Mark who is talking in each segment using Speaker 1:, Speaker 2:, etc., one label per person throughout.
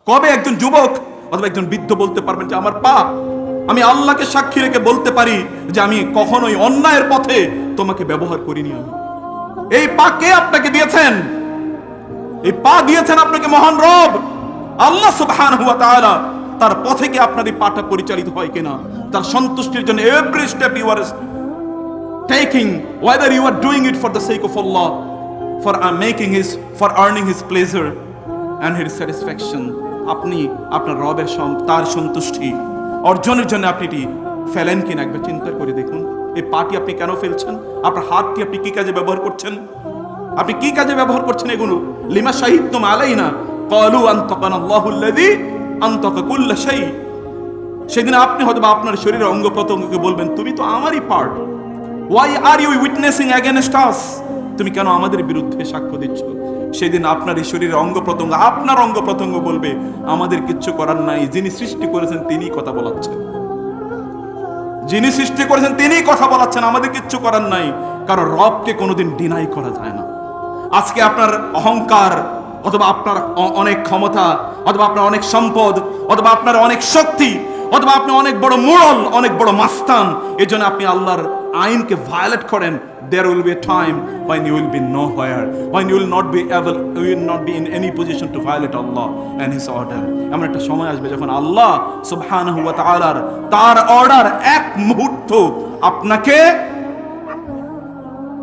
Speaker 1: কবে একজন যুবক অথবা একজন বৃদ্ধ বলতে পারবেন যে আমার পা, আমি আল্লাহকে সাক্ষী রেখে বলতে পারি যে আমি কখনোই অন্যায়ের পথে তোমাকে ব্যবহার করিনি। আমি এই পা কে আপনাকে দিয়েছেন? এই পা দিয়েছেন আপনাকে মহান রব আল্লাহ সুবহানাহু ওয়া তাআলা। তার পথে কি আপনার এই পাটা পরিচালিত হয় কিনা, তার সন্তুষ্টির জন্য every step you are taking, whether you are doing it for the sake of Allah, for making his, for earning his pleasure and his satisfaction, আপনি আপনার রবের তার সন্তুষ্টি অর্জনের জন্য আপনি এটি ফেলেন কিনা একবার চিন্তা করে দেখুন। এই পাটি আপনি কেন ফেলছেন? আপনার হাতটি আপনি কি কাজে ব্যবহার করছেন? আপনি কি কাজে ব্যবহার করছেন এগুলো? লিমা শাহিদতুম আলাইনা ক্বালু আনতাকানা আল্লাহুল্লাযী আনতাকা কুল্লা শাই। সেদিন আপনি হয়তো আপনার শরীরের অঙ্গ প্রত্যঙ্গকে বলবেন তুমি তো আমারই part, why are you witnessing against us? তুমি কেন আমাদের বিরুদ্ধে সাক্ষ্য দিচ্ছ? সেদিন আপনার এই শরীরের অঙ্গ প্রত্যঙ্গ, আপনার অঙ্গ প্রত্যঙ্গ বলবে আমাদের কিচ্ছু করার নাই, যিনি সৃষ্টি করেছেন তিনিই কথা বলাচ্ছেন, যিনি সৃষ্টি করেছেন তিনিই কথা বলাচ্ছেন, আমাদের কিচ্ছু করার নাই। কারণ রবকে কোনোদিন ডিনাই করা যায় না। আজকে আপনার অহংকার অথবা আপনার অনেক ক্ষমতা অথবা আপনার অনেক সম্পদ অথবা আপনার অনেক শক্তি অথবা আপনি অনেক বড় মোড়ল, অনেক বড় মাস্তান, এই জন্য আপনি আল্লাহর আইনকে ভায়োলেট করেন। There will be a time when you will be nowhere, when you will not be able, you will not be in any position to violate Allah and His order. এমন একটা সময় আসবে যখন আল্লাহ সুবহানাহু ওয়া তাআলার তার অর্ডার এক মুহূর্ত আপনাকে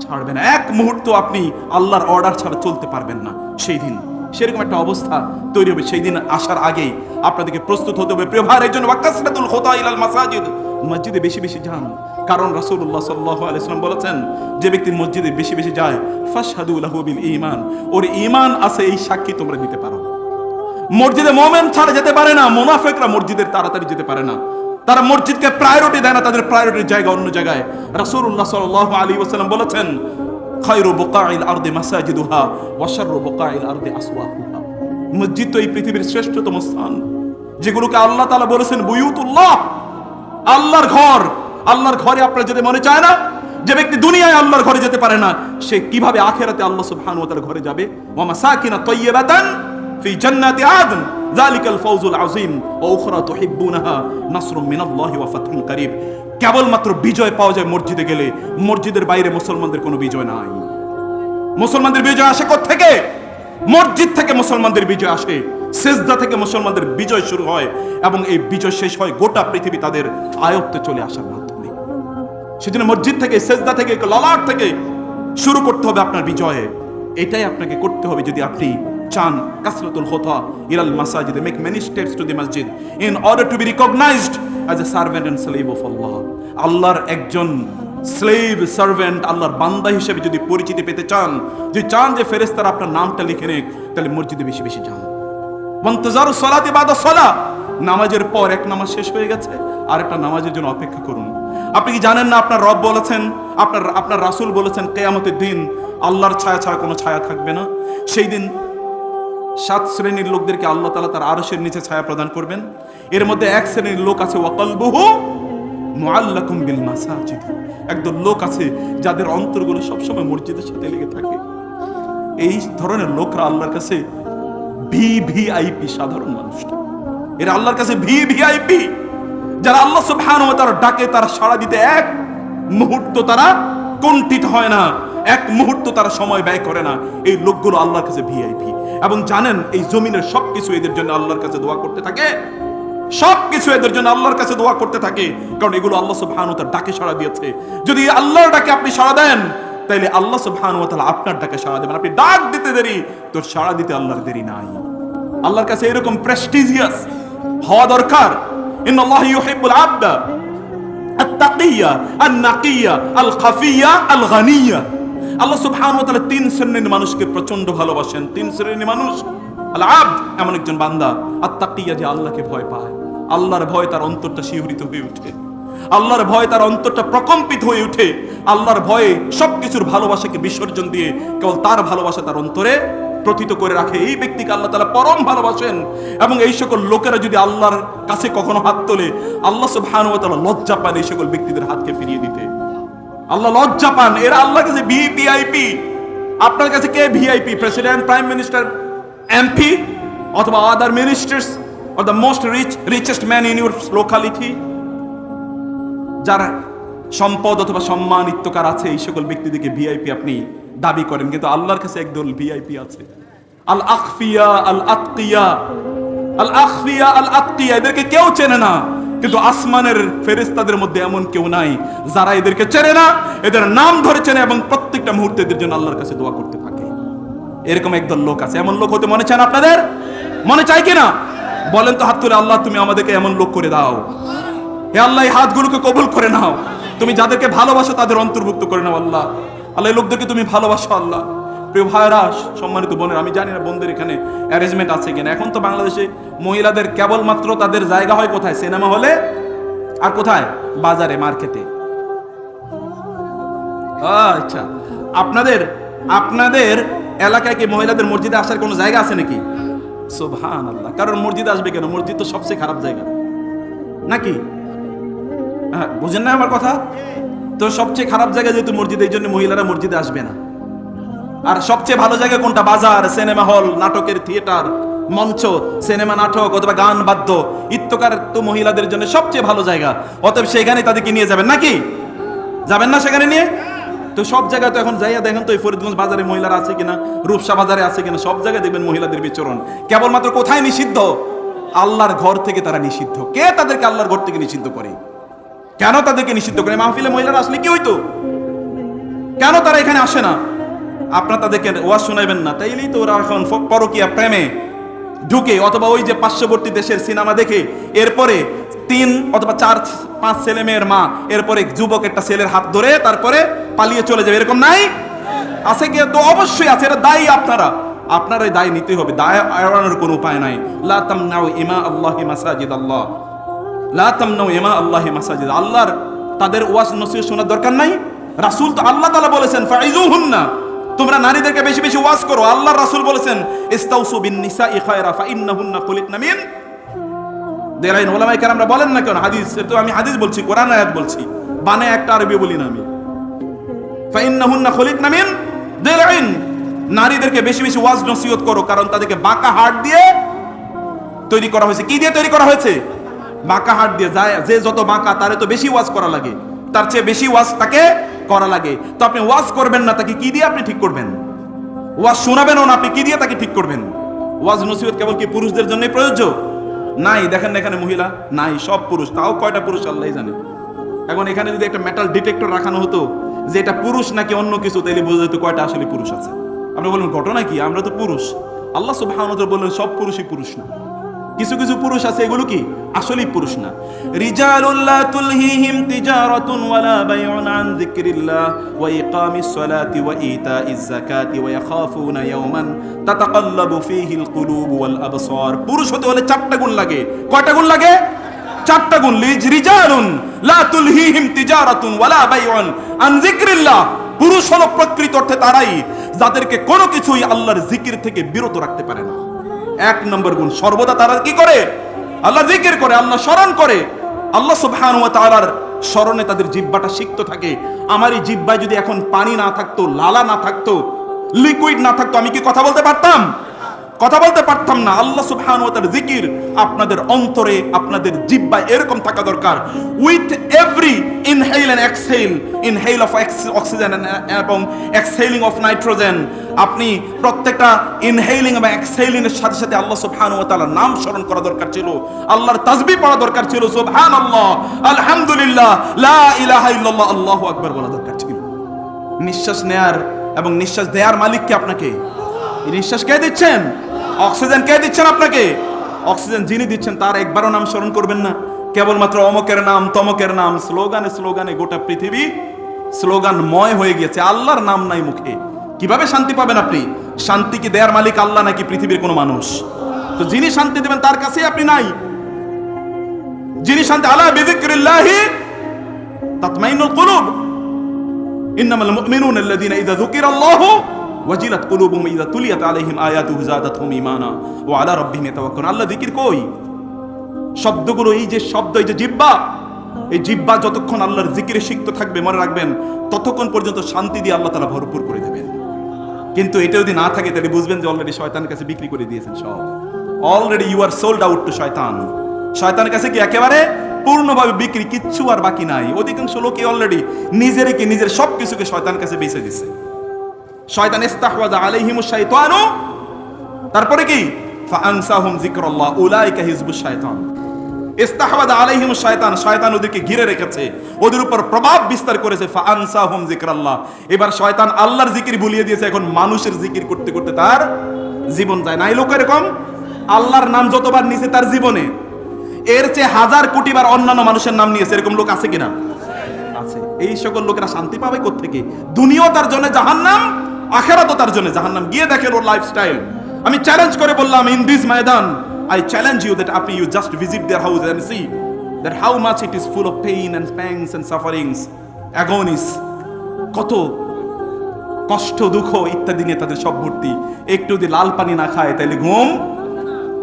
Speaker 1: ছাড়বে না, এক মুহূর্ত আপনি আল্লাহর অর্ডার ছাড়া চলতে পারবেন না। সেই দিন সেরকম একটা অবস্থা তৈরি হবে। সেই দিন আসার আগেই আপনাদেরকে প্রস্তুত হতে হবে। প্রিয় ভাই, এই জন্য ওয়াকাসরাতুল খুতা ইলাল মাসাজিদ, মসজিদে বেশি বেশি যান। কারণ রাসূলুল্লাহ সাল্লাল্লাহু আলাইহি ওয়াসাল্লাম বলেছেন যে ব্যক্তি মসজিদে বেশি বেশি যায় ফাশহাদু লাহু বিল ঈমান, ওর ঈমান আছে এই সাক্ষী তোমরা দিতে পারো। মসজিদে মুমিন ছাড়া যেতে পারে না, মুনাফিকরা মসজিদের তাড়াতাড়ি যেতে পারে না, তারা মসজিদকে প্রায়োরিটি দেয় না, তাদের প্রায়োরিটির জায়গা অন্য জায়গায়। রাসূলুল্লাহ সাল্লাল্লাহু আলাইহি ওয়াসাল্লাম বলেছেন খায়রু বুকাইল আরদি মাসাজিদুহা ওয়া শাররু বুকাইল আরদি আসওয়াকুহা। মসজিদ তো এই পৃথিবীর শ্রেষ্ঠতম স্থান, যেগুলোকে আল্লাহ তাআলা বলেছেন বুয়ুতুল্লাহ, আল্লাহর ঘর। আল্লাহর ঘরে আপনার যেতে মনে চায় না? যে ব্যক্তি দুনিয়ায় আল্লাহর ঘরে যেতে পারে না, সে কিভাবে আখিরাতে আল্লাহ সুবহানাহু ওয়া তাআলার ঘরে যাবে? ওয়া মাসাকিনা তাইয়্যিবাতান ফি জান্নাতি আদন যালিকাল ফাওজুল আযীম ওয়া উখরা তুহিব্বুনাহা নাসরুম মিনাল্লাহি ওয়া ফাতহুন কারীব। কেবলমাত্র বিজয় পাওয়া যায় মসজিদে গেলে, মসজিদের বাইরে মুসলমানদের কোনো বিজয় নাই। মুসলমানদের বিজয় আসে কোথা থেকে? মসজিদ থেকে মুসলমানদের বিজয় আসে, সিজদা থেকে মুসলমানদের বিজয় শুরু হয় এবং এই বিজয় শেষ হয় গোটা পৃথিবী তাদের আয়ত্তে চলে আসার মাধ্যমে। সেজন্য মসজিদ থেকে, সিজদা থেকে, ললাট থেকে শুরু করতে হবে আপনার বিজয়ে। এটাই আপনাকে করতে হবে যদি আপনি চান কাসরাতুল খুতা ইলাল মাসাজিদ, make many steps to the মসজিদ in order to be recognised as a servant and slave of Allah. আল্লাহর একজন স্লেভ, সার্ভেন্ট, আল্লাহর বান্দা হিসেবে যদি পরিচিতি পেতে চান, যদি চান যে ফেরেশতারা আপনার নামটা লিখে নেক, তাহলে মসজিদে বেশি বেশি যান। ওয়ান্তাজারু সালাতি বাদা সালাহ, নামাজের পর এক নামাজ শেষ হয়ে গেছে, আরেকটা নামাজের জন্য অপেক্ষা করুন। আপনি কি জানেন না আপনার রব বলেছেন, আপনার রাসূল বলেছেন কিয়ামতের দিন আল্লাহর ছায়া ছাড়া কোনো ছায়া থাকবে না। সেই দিন 7 শ্রেণীর লোকদেরকে আল্লাহ তাআলা তার আরশের নিচে ছায়া প্রদান করবেন। এর মধ্যে এক শ্রেণীর লোক আছে ওয়া কলবুহু মুআল্লাকুম বিল মাসাজিদ, একদল লোক আছে যাদের অন্তরগুলো সবসময় মসজিদের সাথে লেগে থাকে। এই ধরনের লোকরা আল্লাহর কাছে ভিভিআইপি, সাধারণ মানুষ। এরা আল্লাহর কাছে ভিভিআইপি, যারা আল্লাহ সুবহানাহু ওয়া তাআলার ডাকে তারা সাড়া দিতে এক মুহূর্ত তারা কুণ্ঠিত হয় না, এক মুহূর্ত তারা সময় ব্যয় করে না। এই লোকগুলো আল্লাহর কাছে ভিআইপি। এবং জানেন এই জমিনের সবকিছু এদের জন্য আল্লাহর কাছে দোয়া করতে থাকে, সবকিছু এদের জন্য আল্লাহর কাছে দোয়া করতে থাকে, কারণ এগুলো আল্লাহ সুবহানাহু ওয়া তাআলার ডাকে সাড়া দিয়েছে। যদি আল্লাহর ডাকে আপনি সাড়া দেন, তাইলে আল্লাহ সুবহানাহু ওয়া তাআলা আপনার ডাকে সাড়া দেবেন। আপনি ডাক দিতে দেরি, তোর সাড়া দিতে আল্লাহর দেরি নাই। আল্লাহর কাছে এরকম প্রেস্টিজিয়াস হওয়া দরকার। ইন্নাল্লাহা ইউহিব্বুল আবদা আত-তাকিয়্যা আন-নাকিয়্যা আল-খাফিয়্যা আল-গানিয়্যা। আল্লাহ সুবহানাহু ওয়া তাআলা 3 শ্রেণীর মানুষকে প্রচন্ড ভালোবাসেন। 3 শ্রেণীর মানুষ, আল আবদ এমন একজন বান্দা, আত-তাকিয়্যা যে আল্লাহকে ভয় পায়, আল্লাহর ভয় তার অন্তরটা শিহরিত হয়ে ওঠে, আল্লাহর ভয় তার অন্তরটা প্রকম্পিত হয়ে ওঠে, আল্লাহর ভয়ে সবকিছুর ভালোবাসাকে বিসর্জন দিয়ে কেবল তার ভালোবাসা তার অন্তরে প্রথিত করে রাখে। এই ব্যক্তিকে আল্লাহ তাআলা পরম ভালোবাসেন। এবং এই সকল লোকেরা যদি আল্লাহর কাছে কখনো হাত তোলে, আল্লাহ সুবহানাহু ওয়া তাআলা লজ্জা পান এই সকল ব্যক্তিদের হাতকে ফিরিয়ে দিতে। আল্লাহ লজ্জা পান। এরা আল্লাহর কাছে ভিভিআইপি। আপনার কাছে কে VIP? President, prime minister, MP? অথবা other ministers or the most richest man in your locality, যারা সম্পদ অথবা সম্মানিত্যকার আছে, এই সকল ব্যক্তিদেরকে ভিআইপি আপনি দাবি করেন, কিন্তু আল্লাহর কাছে একদল ভিআইপি আছে, আল আখফিয়া আল আতকিয়া, আল আখফিয়া আল আতকিয়া, এদেরকে কেউ চেনে না, কিন্তু আসমানের ফেরেশতাদের মধ্যে এমন কেউ নাই যারা এদেরকে চেনে না, এদের নাম ধরে চেনে এবং প্রত্যেকটা মুহূর্তে এদের জন্য আল্লাহর কাছে দোয়া করতে থাকে। এরকম একদল লোক আছে। এমন লোক হতে মনে চান আপনাদের? মনে চাই কিনা বলেন তো হাত তুলে, আল্লাহ তুমি আমাদেরকে এমন লোক করে দাও। হে আল্লাহ, এই হাতগুলোকে কবুল করে নাও, তুমি যাদেরকে ভালোবাসো তাদের অন্তর্ভুক্ত করে নাও আল্লাহ। আল্লাহ, এই লোকদেরকে তুমি ভালোবাসো আল্লাহ। প্রিয় ভাইরা, সম্মানিত বোনের, আমি জানি না বোনদের এখানে অ্যারেঞ্জমেন্ট আছে কিনা। এখন তো বাংলাদেশে মহিলাদের কেবলমাত্র তাদের জায়গা হয় কোথায়? সিনেমা হলে, আর কোথায়? বাজারে, মার্কেটে। আচ্ছা, আপনাদের এলাকায় কি মহিলাদের মসজিদে আসার কোনো জায়গা আছে নাকি? সুবহানাল্লাহ। কারণ মসজিদে আসবে কেন? মসজিদ তো সবচেয়ে খারাপ জায়গা নাকি? হ্যাঁ, বুঝেন না আমার কথা? তো সবচেয়ে খারাপ জায়গা যেহেতু মসজিদ, এই জন্য মহিলারা মসজিদে আসবে না। আর সবচেয়ে ভালো জায়গা কোনটা? বাজার, সিনেমা হল, নাটকের থিয়েটার, মঞ্চ, সিনেমা, নাটক অথবা গান বাদ্য ইত্যকার তো মহিলাদের জন্য সবচেয়ে ভালো জায়গা। অতএব সেখানে তাদেরকে নিয়ে যাবেন নাকি? যাবেন না সেখানে নিয়ে? তো সব জায়গায় তো এখন যাইয়া দেখেন তো এই ফরিদগঞ্জ বাজারে মহিলারা আছে কিনা, রূপসা বাজারে আছে কিনা, সব জায়গায় দেখবেন মহিলাদের বিচরণ। কেবলমাত্র কোথায় নিষিদ্ধ? আল্লাহর ঘর থেকে তারা নিষিদ্ধ। কে তাদেরকে আল্লাহর ঘর থেকে নিষিদ্ধ করে? কেন তাদেরকে নিষিদ্ধ করে? মাহফিলে মহিলারা আসলে কি হইতো? কেন তারা এখানে আসে না? আপনারা তাদেরকে ওয়াজ শোনাইবেন না, তাইলেই তো ওরা এখন পরকীয়া প্রেমে ঢুকে, অথবা ওই যে পার্শ্ববর্তী দেশের সিনেমা দেখে এরপরে 3 অথবা 4-5 ছেলে মেয়ের মা এরপরে যুবক একটা ছেলের হাত ধরে তারপরে পালিয়ে চলে যাবে, এরকম নাই? আছে কি? তো অবশ্যই আছে। এটা দায়ী আপনারাই দায় নিতে হবে। দায় এড়ানোর কোনো উপায় নাই। লা তামনাউ ইমা আল্লাহি মাসাজিদ আল্লাহ, লা তামনাউ ইমা আল্লাহি মাসাজিদ আল্লাহর তাদের ওয়াজ নসিহত শোনার দরকার নাই। রাসূল তো আল্লাহ তাআলা বলেছেন ফাইজুহুন্না, তোমরা নারীদেরকে বেশি বেশি ওয়াজ করো। আল্লাহর রাসূল বলেছেন ইস্তাউসু বিন নিসাই খায়রা ফাইন্নাহুন্না খুলিকনা মিন দেরাইন। ওলামায়ে কেরামরা বলেন না কেন? হাদিস, তো আমি হাদিস বলছি, কোরআন আয়াত বলছি, বানে একটা আরবি বলি না আমি। ফাইন্নাহুন্না খুলিকনা মিন দেরাইন, নারীদেরকে বেশি বেশি ওয়াজ নসিহত করো, কারণ তাদেরকে বাঁকা হাড় দিয়ে তৈরি করা হয়েছে। কি দিয়ে তৈরি করা হয়েছে? বাঁকা হাড় দিয়ে। যায় যে যত বাঁকা তারে তো বেশি ওয়াজ করা লাগে, তার চেয়ে বেশি ওয়াজ তাকে করা লাগে। তো আপনি ওয়াজ করবেন না, তাকে কি দিয়ে আপনি ঠিক করবেন? ওয়াজ শোনাবেনও না, আপনি কি দিয়ে তাকে ঠিক করবেন? ওয়াজ নসিহত কেবল কি পুরুষদের জন্যই প্রযোজ্য? নাই, দেখেন না এখানে মহিলা নাই, সব পুরুষ। তাও কয়টা পুরুষ আল্লাহই জানে। এখন এখানে যদি একটা মেটাল ডিটেক্টর রাখানো হতো যে এটা পুরুষ নাকি অন্য কিছু, তাইলে বোঝা যেত কয়টা আসলে পুরুষ আছে। আপনি বলবেন ঘটনা কি? আমরা তো পুরুষ। আল্লাহ সুবহানাহু ওয়া তাআলা বললেন সব পুরুষই পুরুষ না, কিছু কিছু পুরুষ আছে এগুলো কি আসলেই পুরুষ না। রিজালুল লা তুলহিহিম তিজারাতুন ওয়ালা বাইউন আন যিকরিল্লাহ ওয়া ইকামিস সালাতি ওয়া ইতাইজ যাকাতি ওয়া ইয়াখাফুনা ইয়াওমান তাতাকাল্লাবু ফীহিল কুলুব ওয়াল আবসার। পুরুষ হতে হলে 4টা গুণ লাগে। কয়টা গুণ লাগে? 4টা গুণ। রিজালুন লা তুলহিহিম তিজারাতুন ওয়ালা বাইউন আন যিকরিল্লাহ, পুরুষ হলো প্রকৃত অর্থে তারাই যাদেরকে কোনো কিছুই আল্লাহর জিকির থেকে বিরত রাখতে পারে না। 1 নম্বর গুণ, সর্বদা তারা কি করে? আল্লাহ জিকির করে, আল্লাহ স্মরণ করে। আল্লাহ সুবহানাহু ওয়া তাআলার স্মরণে তাদের জিহ্বাটা সিক্ত থাকে। আমার এই জিহ্বায় যদি এখন পানি না থাকতো, লালা না থাকতো, লিকুইড না থাকতো, আমি কি কথা বলতে পারতাম? কথা বলতে পারতাম না। আল্লাহ সুবহানাহু ওয়া তাআলার জিকির আপনাদের অন্তরে, আপনাদের জিহ্বায় এরকম থাকা দরকার। With every inhale and exhale, inhale of oxygen এবং এক্সহেলিং অফ নাইট্রোজেন, আপনি প্রত্যেকটা ইনহেলিং এবং এক্সহেলিং এর সাথে সাথে আল্লাহ সুবহানাহু ওয়া তাআলার নাম স্মরণ করা দরকার ছিল, আল্লাহর তাসবিহ পড়া দরকার ছিল, সুবহানাল্লাহ, আলহামদুলিল্লাহ, লা ইলাহা ইল্লাল্লাহ, আল্লাহু আকবার বলা দরকার ছিল। নিঃশ্বাস নেয়ার এবং নিঃশ্বাস দেওয়ার মালিক কে? আপনাকে। নিঃশ্বাস কে দিচ্ছেন? অক্সিজেন কে দিচ্ছেন আপনাকে? অক্সিজেন যিনি দিচ্ছেন তার একবারও নাম স্মরণ করবেন না? কেবলমাত্র অমকের নাম, তমকের নাম, স্লোগানে স্লোগানে গোটা পৃথিবী স্লোগানময় হয়ে গিয়েছে। আল্লাহর নাম নাই মুখে, কিভাবে শান্তি পাবেন আপনি? শান্তি কি দেয়ার মালিক আল্লাহ নাকি পৃথিবীর কোনো মানুষ? তো যিনি শান্তি দেবেন তার কাছেই আপনি নাই। যিনি শান্তি, আলা বিযিকরিল্লাহি তাতমাইন্নুল কুলুব, ইন্নামাল মুমিনুনা আল্লাযীনা ইযা যুকিরাল্লাহু ওয়াজিলাত কুলুবুহুম ইযা তুলিয়াত আলাইহিম আয়াতুহু যাদাতহুম ঈমানা ওয়া আলা রাব্বিহিম ইয়াতাওয়াক্কালুন। আল্লাহ জিকির কই? শব্দগুলো, এই যে শব্দ, এই যে জিহ্বা, এই জিহ্বা যতক্ষণ আল্লাহর জিকিরে সিক্ত থাকবে, মনে রাখবেন ততক্ষণ পর্যন্ত শান্তি দিয়ে আল্লাহ তাআলা ভরপুর করে দেবেন। কিন্তু এটা যদি না থাকে তাহলে বুঝবেন যে অলরেডি শয়তানের কাছে বিক্রি করে দিয়েছেন সব। Already you are sold out to শয়তান। শয়তানের কাছে কি একেবারে পূর্ণভাবে বিক্রি, কিচ্ছু আর বাকি নাই। অধিকাংশ লোকে অলরেডি নিজের সবকিছুকে শয়তানের কাছে বেচে দিছে। শয়তান ইস্তাহওয়াযা আলাইহিমুশ শাইতানু, তারপরে কি ফাআনসাহুম যিকরাল্লাহ উলাইকা হিজবুশ শাইতান। ইস্তাহওয়াযা আলাইহিমুশ শাইতান, শয়তান ওদেরকে ঘিরে রেখেছে, ওদের উপর প্রভাব বিস্তার করেছে। ফাআনসাহুম যিকরাল্লাহ, এবার শয়তান আল্লাহর জিকির ভুলিয়ে দিয়েছে। এখন মানুষের জিকির করতে করতে তার জীবন যায়। নাই লোক এরকম আল্লাহর নাম যতবার নিছে তার জীবনে এর চেয়ে 1000 কোটি বার অন্যান্য মানুষের নাম নিয়েছে। এরকম লোক আছে কিনা? আছে। এই সকল লোকেরা শান্তি পাবে কোত্থেকে? দুনিয়াও তার জন্য জাহান্নাম, আখিরাতও তার জন্য জাহান্নাম। গিয়ে দেখেন ওর লাইফস্টাইল। আমি চ্যালেঞ্জ করে বললাম, in this Maidan I challenge you that আপনি you just visit their house and see that how much it is full of pain and pangs and sufferings, agonies, কত কষ্ট দুঃখ ইত্যাদি নিয়ে তাদের সব ভর্তি। একটু যদি লাল পানি না খায় তাহলে ঘুম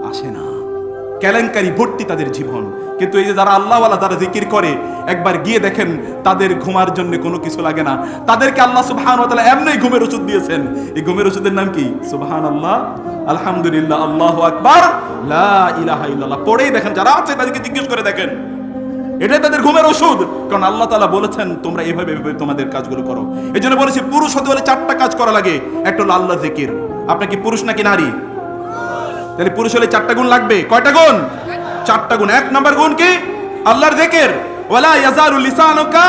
Speaker 1: আসে না, কেলেঙ্কারি ভর্তি তাদের জীবন। কিন্তু এই যে যারা আল্লাহওয়ালা, যারা জিকির করে, একবার গিয়ে দেখেন তাদের ঘুমার জন্য কোনো কিছু লাগে না। তাদেরকে আল্লাহ সুবহানাহু ওয়া তাআলা এমনি ঘুমের ওষুধ দিয়েছেন। এই ঘুমের ওষুধের নাম কি? সুবহানাল্লাহ, আলহামদুলিল্লাহ, আল্লাহু আকবার, লা ইলাহা ইল্লাল্লাহ। পড়েই দেখেন, যারা আছে তাদেরকে জিজ্ঞেস করে দেখেন, এটাই তাদের ঘুমের ওষুধ। কারণ আল্লাহ তাআলা বলেছেন তোমরা এভাবে তোমাদের কাজগুলো করো। এই জন্য বলেছি পুরুষ হতে হলে 4টা কাজ করা লাগে। একটা হলো আল্লাহ জিকির। আপনি কি পুরুষ নাকি নারী? তাহলে পুরুষ হলে 4টা গুণ লাগবে। কয়টা গুণ? 4টা গুণ। 1 নম্বর গুণ কি? আল্লাহর জিকির। ওয়ালা ইয়াজালু লিসানুকা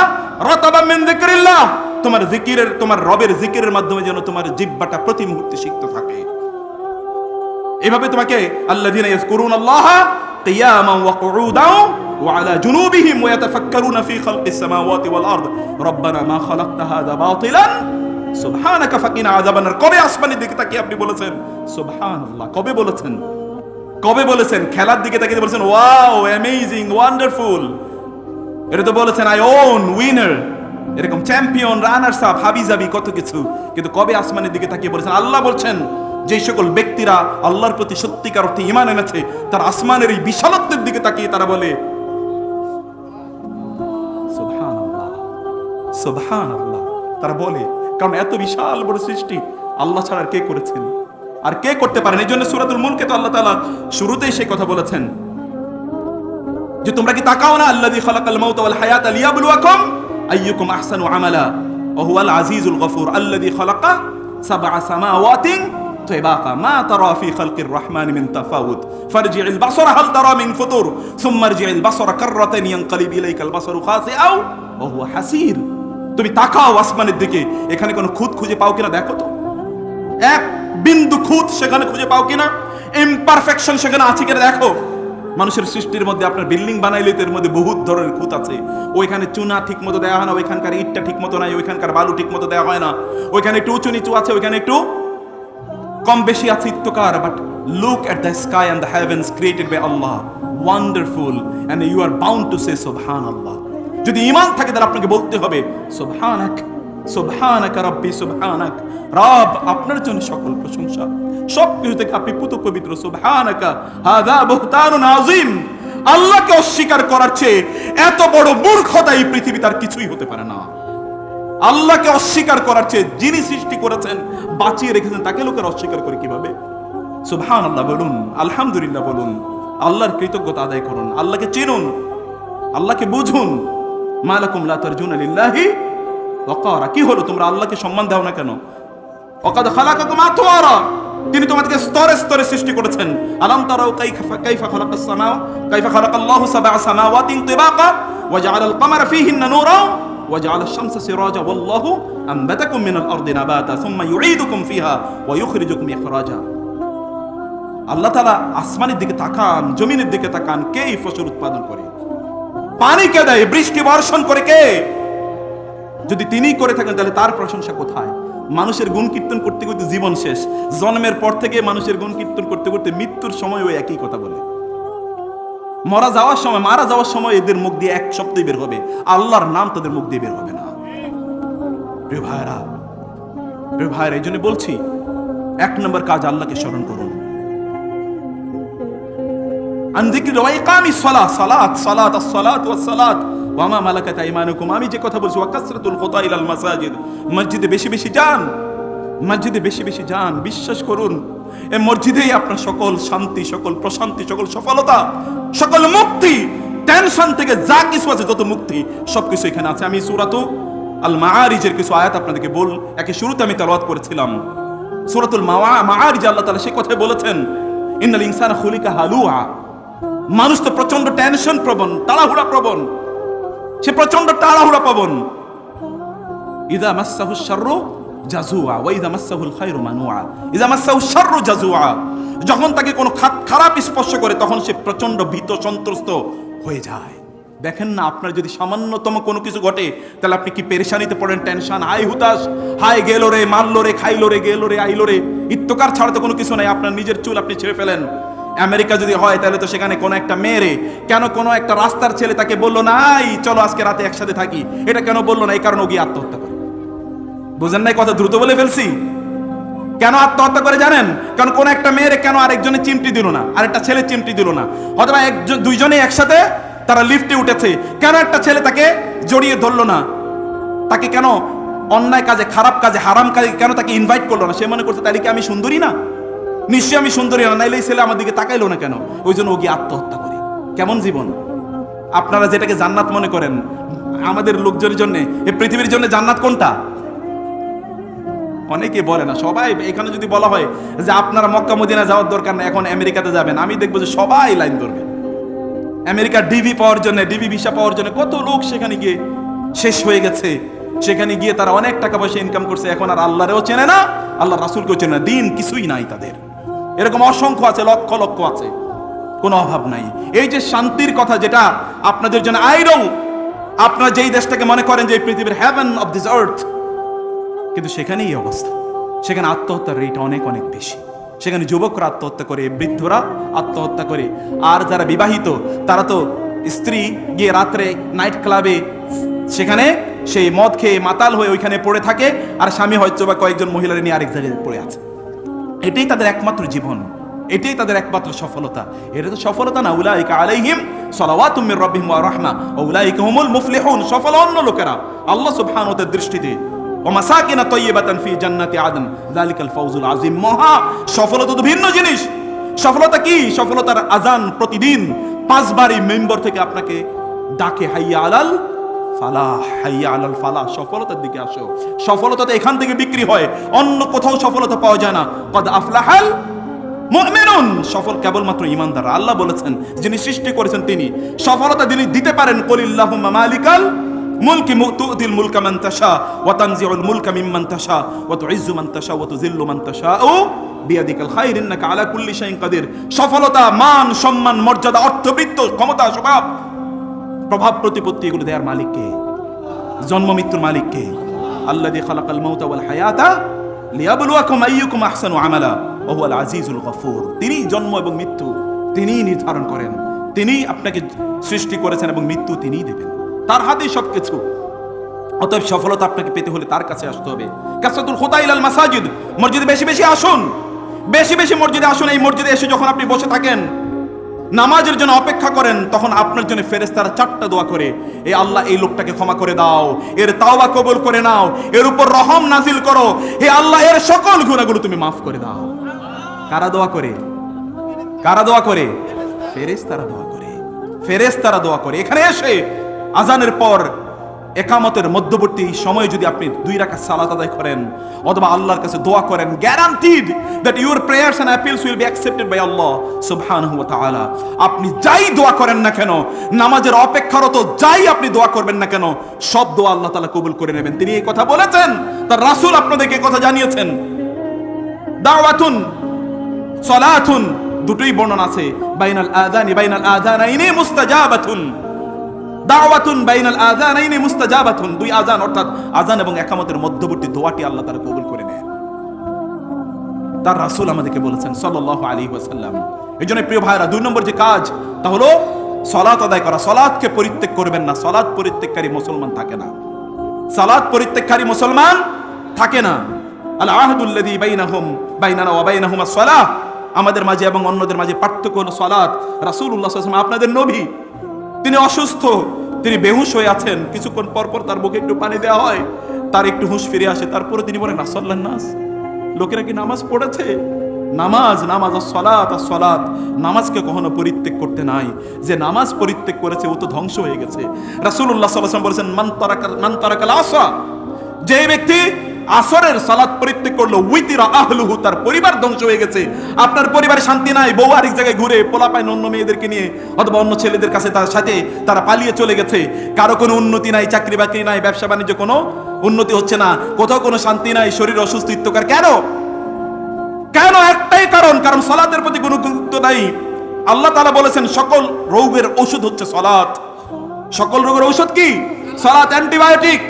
Speaker 1: রাতাবাম মিন যিকরিল্লাহ, তোমার জিকিরের, তোমার রবের জিকিরের মাধ্যমে যেন তোমার জিহ্বাটা প্রতি মুহূর্তে সিক্ত থাকে। এভাবে তোমাকে আল্লাযীনা ইয়াযকুরুনাল্লাহা কিয়ামান ওয়া কুউদান ওয়া আলা জুনুবিহিম ওয়া ইয়াতাফাক্কারুনা ফি খালকিস সামাওয়াতি ওয়াল আরদ রব্বানা মা খালাকতা হাযা বাতিলান সুবহানাকা ফাকিনা আযাবান্নার। কবে আসমানের দিকে তাকিয়ে আপনি বলেছেন সুবহানাল্লাহ? কবে বলেছেন? কবে বলেছেন? খেলার দিকে তাকিয়ে বলেছেন ওয়াও, অ্যামেজিং, ওয়ান্ডারফুল। এটা তো বলেছেন আই ওন, উইনার, এরকম চ্যাম্পিয়ন, রানার্স আপ, হাবিজাবি, কত কিছু। কিন্তু কবে আসমানের দিকে তাকিয়ে বলেছেন? আল্লাহ বলছেন যে সকল ব্যক্তিরা আল্লাহর প্রতি সত্যিকার অর্থে ঈমান এনেছে, তার আসমানের এই বিশালত্বের দিকে তাকিয়ে তারা বলে সুবহানাল্লাহ, সুবহানাল্লাহ। তারা বলে, কারণ এত বিশাল বড় সৃষ্টি আল্লাহ ছাড়া কে করেছেন আর কে করতে পারেন। এই জন্য সূরাতুল মুলকে তো আল্লাহ তাআলা শুরুতেই সেই কথা বলেছেন যে তোমরা কি তাকাও না, আল্লাযী খালাকাল মাউতা ওয়াল হায়াতা লিয়াবলুয়াকুম আইয়ুকুম আহসানু আমালা ওয়া হুয়াল আজিজুল গফুর আল্লাযী খালাকা সাবআ সামাওয়াতিন তিবাকা মা তারা ফি খালকির রহমানি মিন তাফাউত ফারজি'ল বাসরা হাল তারা মিন ফুতুর সুম্মা আরজি'ল বাসরা কাররাতান ইয়ানকালিব ইলাইকাল বাসরু খাসিআও ওয়া হুয়া হাসির। তুমি তাকাও আসমানের দিকে, এখানে কোনো খুঁত খুঁজে পাও কিনা দেখো তো। এক বিন্দু খুঁত সেখানে খুঁজে পাও কিনা, ইমপারফেকশন সেখানে আছে কিনা দেখো। মানুষের সৃষ্টির মধ্যে আপনার বিল্ডিং বানাইলে এর মধ্যে বহুত ধরনের খুঁত আছে। ওইখানে চুনা ঠিক মতো দেওয়া হয় না, ওইখানকার ইটটা ঠিক মতো নাই, ওইখানকার বালু ঠিক মতো দেওয়া হয় না, ওইখানে একটু উঁচু নিচু আছে, ওইখানে একটু কম বেশি আছে ইত্যকার। But look at the sky and the heavens created by Allah, wonderful, and you are bound to say সুবহানাল্লাহ। যদি ঈমান থাকে তাহলে আপনাকে বলতে হবে সুবহানাক, সুবহানাক রাব্বি, সুবহানাক, রব আপনার জন্য সকল প্রশংসা, সব কিছু থেকে আপনি পুত পবিত্র। সুবহানাকা হাযা বুহতানুন আযীম। আল্লাহকে অস্বীকার করার চেয়ে এত বড় মূর্খতা এই পৃথিবীতে আর কিছুই হতে পারে না। আল্লাহকে অস্বীকার করার চেয়ে যিনি সৃষ্টি করেছেন, বাঁচিয়ে রেখেছেন, তাকে লোকেরা অস্বীকার করে কিভাবে? সুবহানাল্লাহ বলুন, আলহামদুলিল্লাহ বলুন, আল্লাহর কৃতজ্ঞতা আদায় করুন, আল্লাহকে চিনুন, আল্লাহকে বুঝুন। মালাকুম লা তারজুনা লিল্লাহি ওয়াকারা। কি হলো তোমরা আল্লাহকে সম্মান দাও না কেন? ওয়াকাদ খালাকাকুম আতওয়ারা, তিনি তোমাদেরকে স্তরে স্তরে সৃষ্টি করেছেন। আলাম তারাউ কাইফা খালাকাস সামাও কাইফা খালাকাল্লাহু সাবআ সামাওয়াতিন তিবাকা ওয়া জাআলাল কামারা ফীহিন্না নূরা ওয়া জাআলাশ শামসা সিরাজা ওয়াল্লাহু আনবাতাকুম মিনাল আরদি নাবাতা সুম্মা ইউঈদুকুম ফিহা ওয়া ইখরিজুকুম ইখরাজা। আল্লাহ তাআলা আসমানের দিকে তাকান, জমিনের দিকে তাকান, কে এই ফসল উৎপাদন করে? পানি কে দেয়? বৃষ্টি বর্ষণ করে কে? যদি তিনিই করে থাকেন তাহলে তার প্রশংসা কোথায়? মানুষের গুণ কীর্তন করতে করতে জীবন শেষ। জন্মের পর থেকে মানুষের গুণ কীর্তন করতে করতে মৃত্যুর সময় ওই একই কথা বলে। মারা যাওয়ার সময় এদের মুখ দিয়ে এক শব্দই বের হবে, আল্লাহর নাম তাদের মুখ দিয়ে বের হবে না। প্রিয় ভাইরা, এই জন্য বলছি 1 নম্বর কাজ আল্লাহকে স্মরণ করুন। আমি যে কথা বলছি মসজিদে বেশি বেশি যান, বিশ্বাস করুন এই মসজিদেই আপনার সকল শান্তি, সকল প্রশান্তি, সকল সফলতা, সকল মুক্তি, টেনশন থেকে যা কিছু আছে যত মুক্তি সবকিছু এখানে আছে। আমি সূরাতু আল মাআরিজের কিছু আয়াত আপনাদেরকে একে শুরুতে আমি তেলাওয়াত করেছিলাম। সূরাতুল মাআরিজ আল্লাহ তাআলা সেই কথাই বলেছেন, ইন্নাল ইনসানা খুলিকা হালুআ। মানুষ তো প্রচন্ড টেনশন প্রবণ, তাড়াহুড়া প্রবণ, সে প্রচন্ড তাড়াহুড়া প্রবণ। ইযা মাসসাহু শাররু জাজুআ ওয়া ইযা মাসসাহুল খায়রু মানুআ। ইযা মাসসাহু শাররু জাজুআ, যখন তাকে কোনো খারাপ স্পর্শ করে তখন সে প্রচন্ড ভীত সন্ত্রস্ত হয়ে যায়। দেখেন না, আপনার যদি সামান্যতম কোনো কিছু ঘটে তাহলে আপনি কি পেরেশানিতে পড়েন, টেনশন, হাই হুতাশ, হাই গেলো রে, মারলো রে, খাইলো রে, গেলো রে, আইলো রে, ইত্তকার ছাড়া তো কোনো কিছু নাই। আপনার নিজের চুল আপনি ছেড়ে ফেলেন। আমেরিকা যদি হয় তাহলে তো সেখানে কোনো একটা মেয়েরে, কেন কোনো একটা রাস্তার ছেলে তাকে বললো না চলো আজকে রাতে একসাথে থাকি, এটা কেন বললো না? এই কারণে ও গিয়ে আত্মহত্যা করে। বুঝেন নাই কথা? দ্রুত বলে ফেলছি। কেন আত্মহত্যা করে জানেন? কারণ কোন একটা মেয়েরে কেন আরেকজনে চিমটি দিল না, আরেকটা ছেলে চিমটি দিল না, অথবা দুইজনে একসাথে তারা লিফটে উঠেছে, কেন একটা ছেলে তাকে জড়িয়ে ধরলো না, তাকে কেন অন্যায় কাজে, খারাপ কাজে, হারাম কাজে কেন তাকে ইনভাইট করলো না? সে মনে করছে তাহলে কি আমি সুন্দরী না, নিশ্চয়ই আমি সুন্দরী না, নাইলে এই ছেলে আমার দিকে তাকাইলো না কেন? ওই জন্য ও গিয়ে আত্মহত্যা করে। কেমন জীবন! আপনারা যেটাকে জান্নাত মনে করেন, আমাদের লোকজনের জন্য, এই পৃথিবীর জন্য জান্নাত কোনটা? অনেকে বলে না। সবাই এখানে যদি বলা হয় যে আপনারা মক্কা মদিনা যাওয়ার দরকার না, এখন আমেরিকাতে যাবেন, আমি দেখবো যে সবাই লাইন ধরবে আমেরিকার ডিভি পাওয়ার জন্য, ডিভি ভিসা পাওয়ার জন্য। কত লোক সেখানে গিয়ে শেষ হয়ে গেছে, সেখানে গিয়ে তারা অনেক টাকা পয়সা ইনকাম করছে, এখন আর আল্লাহরেও চেনে না, আল্লাহ রাসূলকেও চেনে না, দিন কিছুই নাই তাদের। এরকম অসংখ্য আছে, লক্ষ লক্ষ আছে, কোনো অভাব নাই। এই যে শান্তির কথা যেটা আপনাদের জন্য আইডল, আপনারা যেই দেশটাকে মনে করেন যে পৃথিবীর হেভেন অফ দিস আর্থ, কিন্তু সেখানেই এই অবস্থা। সেখানে আত্মহত্যার রেট অনেক অনেক বেশি। সেখানে যুবকরা আত্মহত্যা করে, বৃদ্ধরা আত্মহত্যা করে, আর যারা বিবাহিত তারা তো স্ত্রী গিয়ে রাত্রে নাইট ক্লাবে সেখানে সেই মদ খেয়ে মাতাল হয়ে ওইখানে পড়ে থাকে, আর স্বামী হয়তো বা কয়েকজন মহিলার নিয়ে আরেক জায়গায় পড়ে আছে। এটাই তাদের একমাত্র জীবন, এটাই তাদের একমাত্র সফলতা। এটা তো সফলতা না। উলাইকা আলাইহিম সালাওয়াতুম মির রাব্বিহিম ওয়া রাহমা ওয়া উলাইকা হুমুল মুফলিহুন। সফল অন্য লোকেরা আল্লাহ সুবহানাহু ওয়া তাআলার দৃষ্টিতে। ওয়া মাসাকিনা তাইয়্যিবাতান ফি জান্নাতি আদন যালিকাল ফাওজুল আযীম। মহা সফলতা তো ভিন্ন জিনিস। সফলতা কি? সফলতার আজান প্রতিদিন 5 বারই মেম্বার থেকে আপনাকে ডাকে, হাইয়া আলাল ফালাহ, হাইয়া আলাল ফালাহ, সফলতার দিকে আসো। সফলতা তো এখান থেকে বিক্রি হয়, অন্য কোথাও সফলতা পাওয়া যায় না। কদ আফলাহাল মুমিনুন, সফল কেবলমাত্র ঈমানদার। আল্লাহ বলেছেন, যিনি সৃষ্টি করেছেন তিনি সফলতা তিনি দিতে পারেন। কুলিল্লাহুম্মা মালিকাল মুলকি তু'তিল মুলকা মান তাশা ওয়া তানজিউল মুলকা মিম্মান তাশা ওয়া তুইজ্জু মান তাশা ওয়া তুযিল্লু মান তাশা ও বিয়াদিকাল খায়র ইন্নাকা আলা কুল্লি শাইইন কাদির। সফলতা, মান, সম্মান, মর্যাদা, অর্থবৃত্ত, ক্ষমতা, স্বভাব, প্রভাব, প্রতিপত্তি, এগুলো দেয়ার মালিক কে? জন্ম মৃত্যুর মালিক কে? আল্লাযী খালাকাল মাউতা ওয়াল হায়াতা লিয়াবলুয়াকুম আইয়ুকুম আহসানু আমালা ওয়া হুয়াল আজিজুল গফুর। তিনি জন্ম এবং মৃত্যু তিনিই নির্ধারণ করেন, তিনিই আপনাকে সৃষ্টি করেছেন এবং মৃত্যু তিনিই দেবেন, তার হাতেই সবকিছু। অতএব সফলতা আপনাকে পেতে হলে তার কাছে আসতে হবে। কাসরাতুল খুতা ইলাল মাসাজিদ, মসজিদে বেশি বেশি আসুন, বেশি বেশি মসজিদে আসুন। এই মসজিদে এসে যখন আপনি বসে থাকেন, নামাজের জন্য অপেক্ষা করেন, তখন আপনার জন্য ফেরেশতারা 4টা দোয়া করে, এ আল্লাহ এই লোকটাকে ক্ষমা করে দাও, এর তাওবা কবুল করে নাও, এর উপর রহম নাজিল করো, হে আল্লাহ এর সকল গুনাহগুলো তুমি মাফ করে দাও। কারা দোয়া করে? কারা দোয়া করে? ফেরেশতারা দোয়া করে, ফেরেশতারা দোয়া করে। এখানে এসে আজানের পর একামতের মধ্যবর্তী সময়ে যদি আপনি 2 রাকাত সালাত আদায় করেন অথবা আল্লাহর কাছে দোয়া করেন, guaranteed that your prayers and appeals will be accepted by Allah সুবহানাহু ওয়া তাআলা। আপনি যাই দোয়া করেন না কেন, নামাজের অপেক্ষারত যাই আপনি দোয়া করবেন না কেন, সব দোয়া আল্লাহ তাআলা কবুল করে নেবেন। তিনি এই কথা বলেছেন, তার রাসূল আপনাদেরকে এই কথা জানিয়েছেন। দাওয়াতুন সালাতুন, দুটোই বর্ণনা আছে, বাইনাল আযানাইনি মুস্তাজাবাতুন। দাওয়াতুন বাইনাল আযানাইনি মুস্তাজাবাতুন, 2 আযান অর্থাৎ আযান এবং ইকামতের মধ্যবর্তী দোয়াটি আল্লাহ তাআলা কবুল করে নেন। তার রাসূল আমাদেরকে বলেছেন সাল্লাল্লাহু আলাইহি ওয়াসাল্লাম। এজন্য প্রিয় ভাইরা, 2 নম্বর যে কাজ তা হলো সালাত আদায় করা। সালাতকে পরিত্যাগ করবেন না। সালাত পরিত্যাগকারী মুসলমান থাকে না। সালাত পরিত্যাগকারী মুসলমান থাকে না। আল আহদুল্লাযী বাইনানা ওয়া বাইনাহুম আস-সালাহ, আমাদের মাঝে এবং অন্যদের মাঝে পার্থক্য হলো সালাত। রাসূলুল্লাহ সাল্লাল্লাহু আলাইহি ওয়াসাল্লাম আপনাদের নবী, তিনি অসুস্থ, তিনি বেহুশ হয়ে আছেন, কিছুক্ষণ পর পর তার মুখে একটু পানি দেওয়া হয়, তার একটু হুঁশ ফিরে আসে, তারপরে তিনি বলেন আসাল্লান নাস, লোকেরা কি নামাজ পড়েছে? নামাজ, নামাজ সলাত সলাত, নামাজকে কখনো পরিত্যাগ করতে নাই। যে নামাজ পরিত্যাগ করেছে ও তো ধ্বংস হয়ে গেছে। রাসূলুল্লাহ সাল্লাল্লাহু আলাইহি ওয়াসাল্লাম বলেছেন, মান তারাকাল আসা, যে ব্যক্তি আসরের সালাত পরিত্যাগ করলো, উইতিরা আহলুহু, তার পরিবার ধ্বংস হয়ে গেছে। আপনার পরিবারে শান্তি নাই, বউ আরেক জায়গায় ঘুরে পোলাপাইন অন্য মেয়েদেরকে নিয়ে অথবা অন্য ছেলেদের কাছে তার সাথে তারা পালিয়ে চলে গেছে। কারো কোনো উন্নতি নাই, চাকরি বাকরি নাই, ব্যবসা বাণিজ্য কোনো উন্নতি হচ্ছে না, কোথাও কোনো শান্তি নাই, শরীর অসুস্থ ইত্যকার। কেন? কেন? একটাই কারণ, কারণ সালাতের প্রতি কোনো গুরুত্ব নাই। আল্লাহ তাআলা বলেছেন সকল রোগের ওষুধ হচ্ছে সালাত। সকল রোগের ঔষধ কি? সালাত, অ্যান্টিবায়োটিক।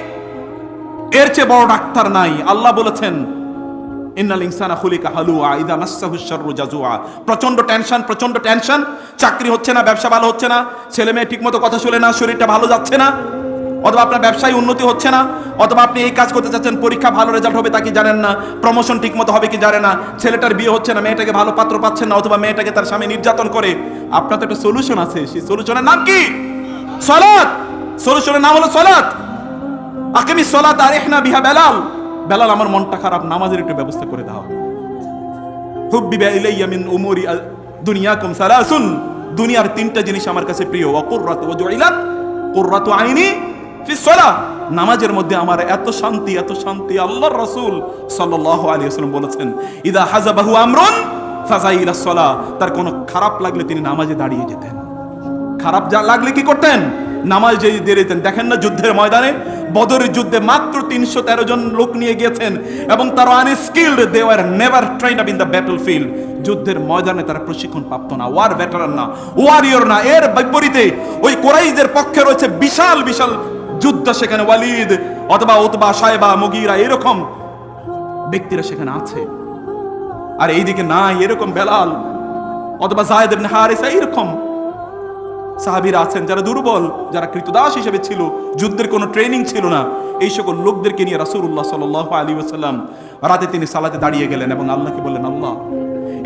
Speaker 1: এর চেয়ে বড় ডাক্তার নাই। আল্লাহ বলেছেন, ইন্নাল ইনসানা খুলিকা হালুয়া ইযা মাসসাহু শাররু জাজুআ। প্রচন্ড টেনশন, চাকরি হচ্ছে না, ব্যবসা ভালো হচ্ছে না, ছেলে মেয়ে ঠিকমতো কথা শুনে না, শরীরটা ভালো যাচ্ছে না, অথবা আপনার ব্যবসায় উন্নতি হচ্ছে না, অথবা আপনি এই কাজ করতে চাচ্ছেন, পরীক্ষা ভালো রেজাল্ট হবে তা কি জানেন না, প্রমোশন ঠিকমতো হবে কি জানেন না, ছেলেটার বিয়ে হচ্ছে না, মেয়েটাকে ভালো পাত্র পাচ্ছেন না, অথবা মেয়েটাকে তার স্বামী নির্যাতন করে। আপনার তো একটা সলিউশন আছে, সেই সলিউশনের নাম কি? সালাত। সলিউশনের নাম হলো সালাত। আকিমিস সালাত আরিহনা বিহা বেলাল। বেলাল, আমার মনটা খারাপ, নামাজের একটু ব্যবস্থা করে দাও। হুব্বিবা ইলাইয়া মিন উমুরি দুনিয়াকুম সালাসুন, দুনিয়ার তিনটা জিনিস আমার কাছে প্রিয়। ওয়া কুররাতু ওয়াজুইলাত কুররাতু আইনি ফিস সালাহ, নামাজের মধ্যে আমার এত শান্তি, এত শান্তি। আল্লাহর রাসূল সাল্লাল্লাহু আলাইহি ওয়াসাল্লাম বলেছেন, ইদা হাযাবাহু আমরুন ফাযাইলাস সালাহ, তার কোনো খারাপ লাগলে তিনি নামাজে দাঁড়িয়ে যেতেন। খারাপ যা লাগলে কি করতেন? নামাজ যে দিয়ে দিতেন। দেখেন না যুদ্ধের ময়দানে, বদরের যুদ্ধে মাত্র 313 জন লোক নিয়ে গিয়েছেন এবং তারা unskilled, they were never trained up in the battlefield. যুদ্ধের ময়দানে তারা প্রশিক্ষণ প্রাপ্ত না, ওয়ার ভেটারান না, ওয়ারিয়র না। এর বিপরীতে ওই কুরাইশদের পক্ষে রয়েছে বিশাল বিশাল যুদ্ধ, সেখানে ওয়ালিদ অথবা উতবা, শায়বা, মুগীরা এরকম ব্যক্তিরা সেখানে আছে। আর এইদিকে নাই এরকম বেলাল অথবা যায়েদ ইবনে হারিসা, এরকম সাহাবীরা আছেন যারা দুর্বল, যারা কৃতদাস হিসেবে ছিল, যুদ্ধের কোনো ট্রেনিং ছিল না। এই সকল লোকদেরকে নিয়ে রাসূলুল্লাহ সাল্লাল্লাহু আলাইহি ওয়াসাল্লাম রাতে তিনি সালাতে দাঁড়িয়ে গেলেন এবং আল্লাহকে বললেন, আল্লাহ,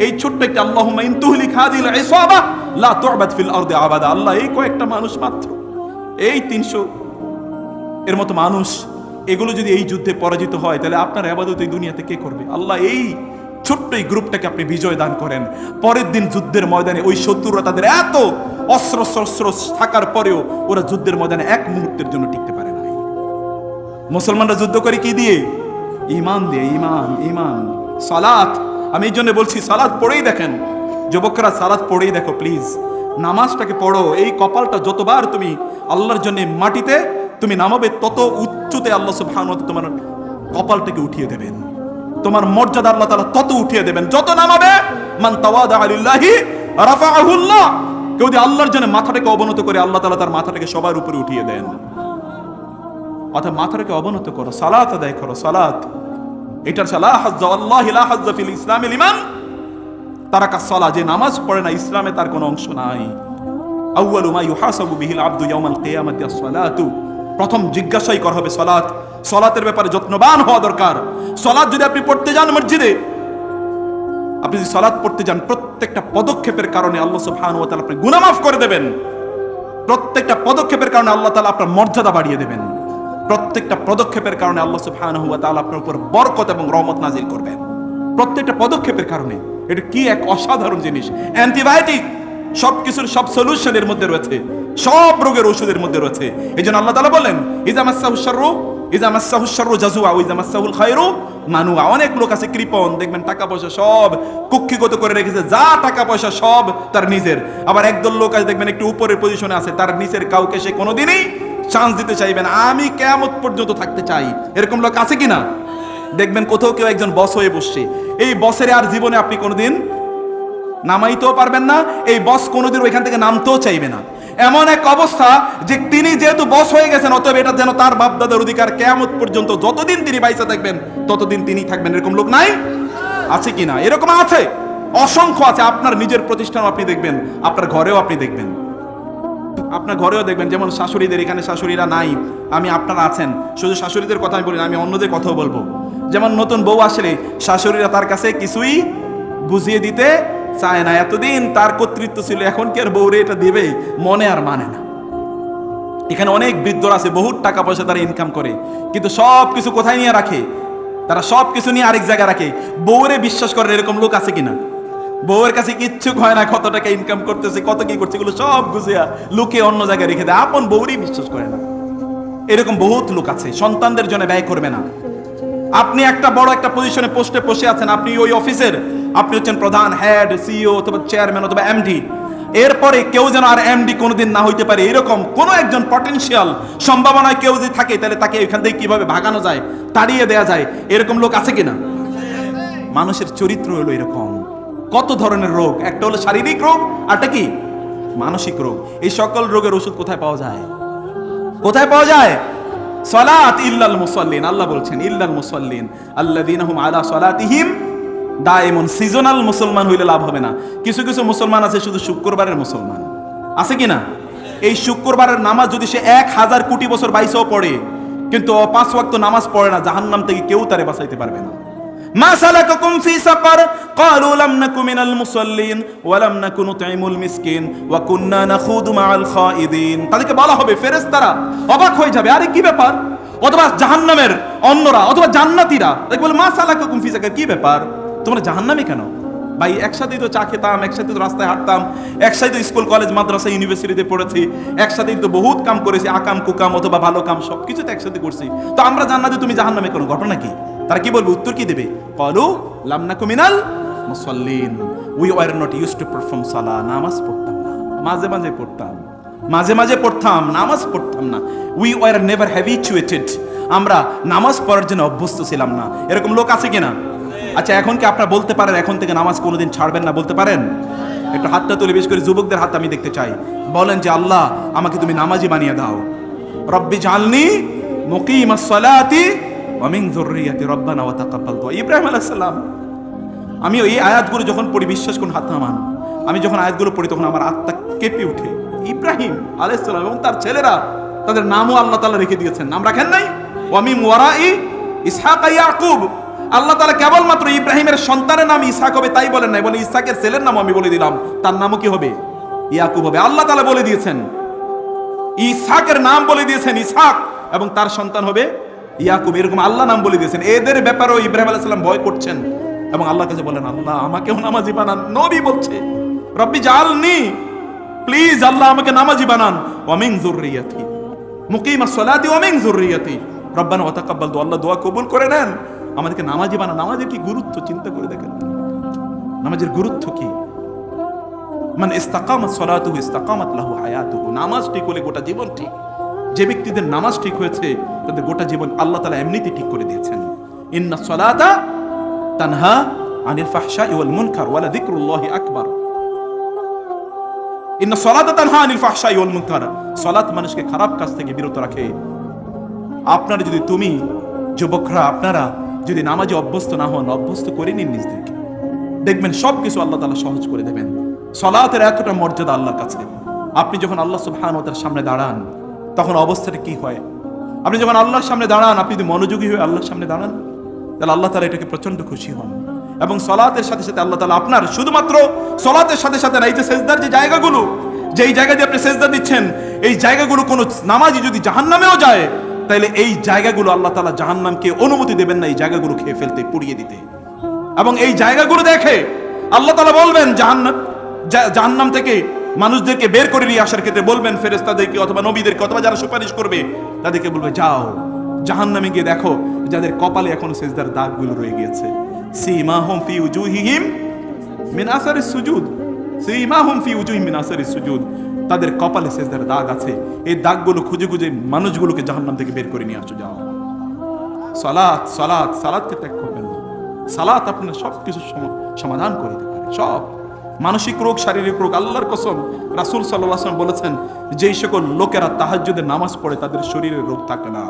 Speaker 1: এই ছোট্ট একটা আল্লাহুম্মা ইন তুহলিক হাযিল ইসাবা লা তু'বাদ ফিল আরদি আবাদা। আল্লাহ, এই কয়েকটা মানুষ মাত্র, এই 300 এর মতো মানুষ, এগুলো যদি এই যুদ্ধে পরাজিত হয় তাহলে আপনার ইবাদত এই দুনিয়াতে কে করবে? আল্লাহ, এই ছোট্ট এই গ্রুপটাকে আপনি বিজয় দান করেন। পরের দিন যুদ্ধের ময়দানে ওই শত্রুরা, তাদের এত অস্ত্র শস্ত্র থাকার পরেও ওরা যুদ্ধের ময়দানে এক মুহূর্তের জন্য টিকতে পারে না। মুসলমানরা যুদ্ধ করে কি দিয়ে? ঈমান দিয়ে। ঈমান, সালাত। আমি এই জন্য বলছি, সালাত পড়েই দেখেন যুবকরা, সালাত পড়েই দেখো প্লিজ। নামাজটাকে পড়ো। এই কপালটা যতবার তুমি আল্লাহর জন্য মাটিতে তুমি নামাবে, তত উচ্চতে আল্লাহ সুবহানাহু ওয়া তাআলা তোমার কপালটাকে উঠিয়ে দেবেন, তোমার মর্যাদা আল্লাহ তাআলা তত উঠিয়ে দেবেন। যত নামাবে, মান তাওয়াদা লিল্লাহি রাফাআহুল্লাহ। কেউ যদি আল্লাহর জন্য মাথাটাকে অবনত করে, আল্লাহ তাআলা তার মাথাটাকে সবার উপরে উঠিয়ে দেন। অর্থাৎ মাথাটাকে অবনত করো, সালাত আদায় করো। সালাত, এটার সালাহ হাজ্জা আল্লাহি লা হাজ্জা ফিল ইসলামি লিমান তারাকা সালাহ। যে নামাজ পড়ে না, ইসলামে তার কোনো অংশ নাই। আউয়ালু মা ইউহাসাবু বিহিল আবদু ইয়াউমাল কিয়ামাতি আস-সালাতু। প্রথম জিজ্ঞাসাই করা হবে সালাত। সালাতের ব্যাপারে যত্নবান হওয়া দরকার। সালাত যদি আপনি পড়তে যান মসজিদে, আপনি যদি সালাত পড়তে যান, প্রত্যেকটা পদক্ষেপের কারণে আল্লাহ সুবহানাহু ওয়া তাআলা আপনার গুনাহ মাফ করে দেবেন। প্রত্যেকটা পদক্ষেপের কারণে আল্লাহ তাআলা আপনার মর্যাদা বাড়িয়ে দেবেন। প্রত্যেকটা পদক্ষেপের কারণে আল্লাহ সুবহানাহু ওয়া তাআলা আপনার উপর বরকত এবং রহমত নাজিল করবেন। প্রত্যেকটা পদক্ষেপের কারণে। এটা কি এক অসাধারণ জিনিস! অ্যান্টিবায়োটিক, সবকিছুর সব সলিউশনের মধ্যে রয়েছে, সব রোগের ওষুধের মধ্যে রয়েছে। এই জন্য আল্লাহ তাআলা বলেন, ইযা মাসসাহু শাররু জাজুআ ওয়া ইযা মাসসাহুল খায়রু মানুআ। অনেক লোক আছে কৃপণ, দেখবেন টাকা পয়সা সব কুক্ষিগত করে রেখেছে, যা টাকা পয়সা সব তার নিজের। আবার একদল লোক আছে দেখবেন একটু উপরের পজিশনে আছে, তার নিচের কাউকে সে কোনোদিনই চান্স দিতে চাইবে না। আমি কিয়ামত পর্যন্ত থাকতে চাই, এরকম লোক আছে কিনা? দেখবেন কোথাও কেউ একজন বস হয়ে বসছে, এই বসের আর জীবনে আপনি কোনোদিন নামাইতেও পারবেন না, এই বস কোনোদিন ওইখান থেকে নামতেও চাইবে না। এমন এক অবস্থা যে তিনি যেহেতু বস হয়ে গেছেন, অতএব এটা যেন তার বাপদাদার অধিকার, কিয়ামত পর্যন্ত যতদিন তিনি বাইসা থাকবেন ততদিন তিনি থাকবেন। এরকম লোক নাই? আছে কিনা? এরকম আছে, অসংখ্য আছে। আপনার নিজের প্রতিষ্ঠান আপনি দেখবেন, আপনার ঘরেও আপনি দেখবেন, আপনার ঘরেও দেখবেন। যেমন শাশুড়িদের, এখানে শাশুড়িরা নাই, আমি আপনারা আছেন, শুধু শাশুড়িদের কথা আমি বলি না, আমি অন্যদের কথাও বলবো। যেমন নতুন বউ আসলে শাশুড়িরা তার কাছে কিছুই বুঝিয়ে দিতে চায় না। এতদিন তার কর্তৃত্ব ছিল, এখন কি আর বউরে এটা দেবে? মনে আর মানে না। এখানে অনেক বৃদ্ধরা আছে, বহুত টাকা পয়সা তারা ইনকাম করে, কিন্তু সব কিছু কোথায় নিয়ে রাখে? তারা সব কিছু নিয়ে আরেক জায়গায় রাখে। বউরে বিশ্বাস করেন এরকম লোক আছে কিনা? বউয়ের কাছে কিচ্ছু হয় না, কত টাকা ইনকাম করতেছে, কত কি করছে, এগুলো সব গুছিয়া লুকে অন্য জায়গায় রেখে দেয়, আপন বউরই বিশ্বাস করে না। এরকম বহুত লোক আছে, সন্তানদের জন্য ব্যয় করবে না। আপনি একটা বড় একটা পজিশনে পোস্টে বসে আছেন, আপনি ওই অফিসের, আপনি হচ্ছেন প্রধান, হেড, সিইও অথবা চেয়ারম্যান অথবা এমডি। এরপরে কেউ যেন আর এমডি কোনোদিন না হইতে পারে, এরকম কোন একজন পটেনশিয়াল সম্ভাবনায় কেউ যদি থাকে, তাহলে তাকে এখান থেকে কিভাবে ভাগানো যায়, তাড়িয়ে দেওয়া যায়, এরকম লোক আছে কিনা? মানুষের চরিত্র হলো এরকম। কত ধরনের রোগ, একটা হলো শারীরিক রোগ, আরটা কি মানসিক রোগ। এই সকল রোগের ওষুধ কোথায় পাওয়া যায়? কোথায় পাওয়া যায়? সালাত ইল্লাল মুসাল্লিন। আল্লাহ বলছেন ইল্লাল মুসাল্লিন আল্লাযীনা হুম আলা সালাতিহিম দায়িমুন। সিজনাল মুসলমান হইলে লাভ হবে না। কিছু কিছু মুসলমান আছে শুধু শুক্রবারের মুসলমান, আছে কিনা? এই শুক্রবারের নামাজ যদি সে 1000 কোটি বছর বাইশেও পড়ে, কিন্তু 5 ওয়াক্ত নামাজ পড়ে না, জাহান্নাম থেকে কেউ তারে বাঁচাইতে পারবে না। মা সালাকাকুম ফি সাকার ক্বালু লাম নাকু মিনাল মুসাল্লিন ওয়া লাম নাকু নুতঈমুল মিসকিন ওয়া কুননা নাখুদু মাআল খায়িদিন। তাদেরকে বলা হবে, ফেরেশতারা অবাক হয়ে যাবে, আরে কি ব্যাপার? অথবা জাহান্নামের অন্যরা অথবা জান্নাতীরা দেখবে বলে, মা সালাকাকুম ফি সাকার, কি ব্যাপার তোমরা জাহান্নামে কেন? ভাই একসাথেই তো চা খেতাম, একসাথে তো রাস্তায় হাঁটতাম, একসাথে স্কুল কলেজ মাদ্রাসা ইউনিভার্সিটিতে পড়েছি, একসাথেই তো বহুত কাম করেছি, আকাম কুকাম অথবা ভালো কাম সবকিছু তো একসাথে করছি, তো আমরা জান্নাতে, তুমি জাহান্নামে কেন? ঘটনা কি? তারা কি বলবে? উত্তর কি দেবে? ক্বালু লাম নাকু মিনাল মুসাল্লিন, we were not used to perform সালাহ। নামাজ পড়তাম না, মাঝে মাঝে পড়তাম, মাঝে মাঝে পড়তাম, নামাজ পড়তাম না। উই ওয়ার নেভার হ্যাবিচুয়েটেড, আমরা নামাজ পড়ার জন্য অভ্যস্ত ছিলাম না। এরকম লোক আছে কিনা? আচ্ছা, এখন কি আপনারা বলতে পারেন এখন থেকে নামাজ কোনোদিন ছাড়বেন না? বলতে পারেন? একটু হাতটা তুলে, বিশেষ করে যুবকদের হাত আমি দেখতে চাই। বলেন যে আল্লাহ আমাকে তুমি নামাজি বানিয়ে দাও। রব্বি জালনি মুকিমাস সালাতি ওয়া মিন যুররিয়াতি রব্বানা ওয়া তাকাব্বাল দুআ। ইব্রাহিম আলাইহিস সালাম, আমি এই আয়াতগুলো যখন পড়ি, বিশ্বাস করুন হাত নামান, আমি যখন আয়াতগুলো পড়ি তখন আমার আত্মা কেঁপে ওঠে। ইব্রাহিম আলাইহিস সালাম এবং তার ছেলেরা, তাদের নামও আল্লাহ তাআলা রেখে দিয়েছেন, নাম রাখেন নাই? ওয়া মিন ওয়ারাই ইসহাক ইয়াকুব। আল্লাহ তাআলা কেবলমাত্র ইব্রাহিমের সন্তানের নাম ইসহাক হবে তাই বলেন নাই, বলে ইসহাকের ছেলের নাম আমি বলে দিলাম, তার নামও কি হবে? ইয়াকুব হবে। আল্লাহ তাআলা বলে দিয়েছেন, ইসহাকের নাম বলে দিয়েছেন ইসহাক, এবং তার সন্তান হবে ইয়াকুব। এরকম আল্লাহ নাম বলে দিয়েছেন। এদের ব্যাপারেও ইব্রাহিম আলাইহিস সালাম ভয় করছেন এবং আল্লাহর কাছে বলেন, আল্লাহ আমাকেও নামাজি বানান। নবী বলছে, রব্বি জালনি, প্লিজ আল্লাহ আমাকে নামাজি বানান, ওয়া মিন যুররিয়াতি মুকিমাস সালাতি ওয়া মিন যুররিয়াতি রব্বানা ওয়া তাকাব্বাল দুআ। আল্লাহ দোয়া কবুল করে নেন, আমাদেরকে নামাজি বানান। নামাজের কি গুরুত্ব চিন্তা করে দেখেন, নামাজের গুরুত্ব কি? মান ইস্তাকামাত সালাতুহু ইস্তাকামাত লাহু হায়াতুহু। নামাজ ঠিক হলে গোটা জীবন ঠিক। যে ব্যক্তিদের নামাজ ঠিক হয়েছে তাদের গোটা জীবন আল্লাহ তাআলা এমনিতেই ঠিক করে দিয়েছেন। ইন্নাস সালাতা তানহা আনিল ফাহশাই ওয়াল মুনকার ওয়া লাযিকরুল্লাহি আকবার। ইন্নাস সালাতা তানহা আনিল ফাহশাই ওয়াল মুনকার। সালাত মানুষকে খারাপ কাজ থেকে বিরত রাখে। আপনারা যদি, তুমি যুবকরা, আপনারা যদি নামাজে অভ্যস্ত না হন, অভ্যস্ত করে নিন নিজদেরকে, দেখবেন সবকিছু আল্লাহ তাআলা সহজ করে দেবেন। সালাতের এতটা মর্যাদা আল্লাহর কাছে। আপনি যখন আল্লাহ সুবহানাহু ওয়া তাআলার সামনে দাঁড়ান তখন অবস্থাটা কি হয়? আপনি যখন আল্লাহর সামনে দাঁড়ান, আপনি যদি মনোযোগী হয়ে আল্লাহর সামনে দাঁড়ান, তাহলে আল্লাহ তাআলা এটাকে প্রচন্ড খুশি হন। এবং সালাতের সাথে সাথে আল্লাহ তাআলা আপনার, শুধুমাত্র সালাতের সাথে সাথে না, এই যে সেজদার যে জায়গাগুলো, যেই জায়গা দিয়ে আপনি সেজদা দিচ্ছেন, এই জায়গাগুলো কোনো নামাজি যদি জাহান্নামেও যায়, তাহলে এই জায়গাগুলো আল্লাহ তাআলা জাহান্নামকে অনুমতি দেবেন না এই জায়গাগুলো খেয়ে ফেলতে, পুড়িয়ে দিতে। এবং এই জায়গাগুলো দেখে আল্লাহ তাআলা বলবেন, জাহান্নাম থেকে মানুষদেরকে বের করে নিয়ে আসার ক্ষেত্রে বলবেন ফেরেশতাদেরকে অথবা নবীদেরকে অথবা যারা সুপারিশ করবে তাদেরকে বলবে, যাও জাহান্নামে গিয়ে দেখো যাদের কপালে এখনো সেজদার দাগগুলো রয়ে গিয়েছে। সীমাহুম ফি উজুহিহিম মিন আসারিস সুজুদ, সীমাহুম ফি উজুহিহিম মিন আসারিস সুজুদ। তাদের কপালে সেজদার দাগ আছে, এই দাগগুলো খুঁজে খুঁজে মানুষগুলোকে জাহান্নাম থেকে বের করে নিয়ে আসো, যাও। সালাত, সালাত, সালাতকে ত্যাগ করবেন না। সালাত আপনার সবকিছু সমাধান করে দিতে পারে, সব মানসিক রোগ, শারীরিক রোগ। আল্লাহর কসম, রাসূল সাল্লাল্লাহু আলাইহি ওয়াসাল্লাম বলেছেন, যেই সকল লোকেরা তাহাজ্জুদের নামাজ পড়ে তাদের শরীরে রোগ থাকে না।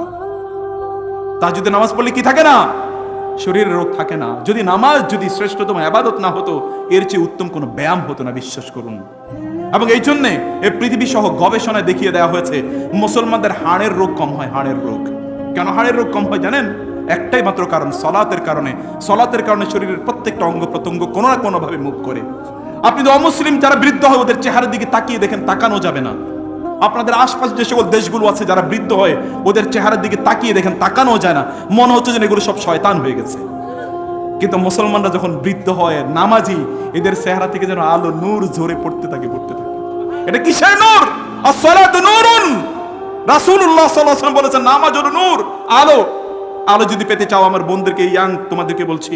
Speaker 1: তাহাজ্জুদের নামাজ পড়লে কি থাকে না? শরীরে রোগ থাকে না। যদি নামাজ যদি শ্রেষ্ঠতম ইবাদত না হতো, এর চেয়ে উত্তম কোনো ব্যায়াম হতো না, বিশ্বাস করুন। এবং এই জন্যে এই পৃথিবী সহ গবেষণায় দেখিয়ে দেওয়া হয়েছে মুসলমানদের হাড়ের রোগ কম হয়। হাড়ের রোগ কেন হাড়ের রোগ কম হয় জানেন? একটাই মাত্র কারণ, সালাতের কারণে। সালাতের কারণে শরীরের প্রত্যেকটা অঙ্গ প্রত্যঙ্গ কোনো না কোনো ভাবে মুভ করে। আপনি তো অমুসলিম যারা বৃদ্ধ হয় ওদের চেহারার দিকে তাকিয়ে দেখেন, তাকানো যাবে না। আপনাদের আশপাশে যে সকল দেশগুলো আছে যারা বৃদ্ধ হয় ওদের চেহারার দিকে তাকিয়ে দেখেন, তাকানো যায় না, মনে হচ্ছে যে এগুলো সব শয়তান হয়ে গেছে। কিন্তু মুসলমানরা যখন বৃদ্ধ হয়, নামাজি, এদের চেহারা থেকে যেন আলো নূর ঝরে পড়তে থাকে। এটা কিসের নূর? আসসালাতু নূরুন। রাসূলুল্লাহ সাল্লাল্লাহু আলাইহি ওয়াসাল্লাম বলেছেন নামাজ হলো নূর, আলো। আলো যদি পেতে চাও, আমার বোনদেরকে, ইয়াং তোমাদেরকে বলছি,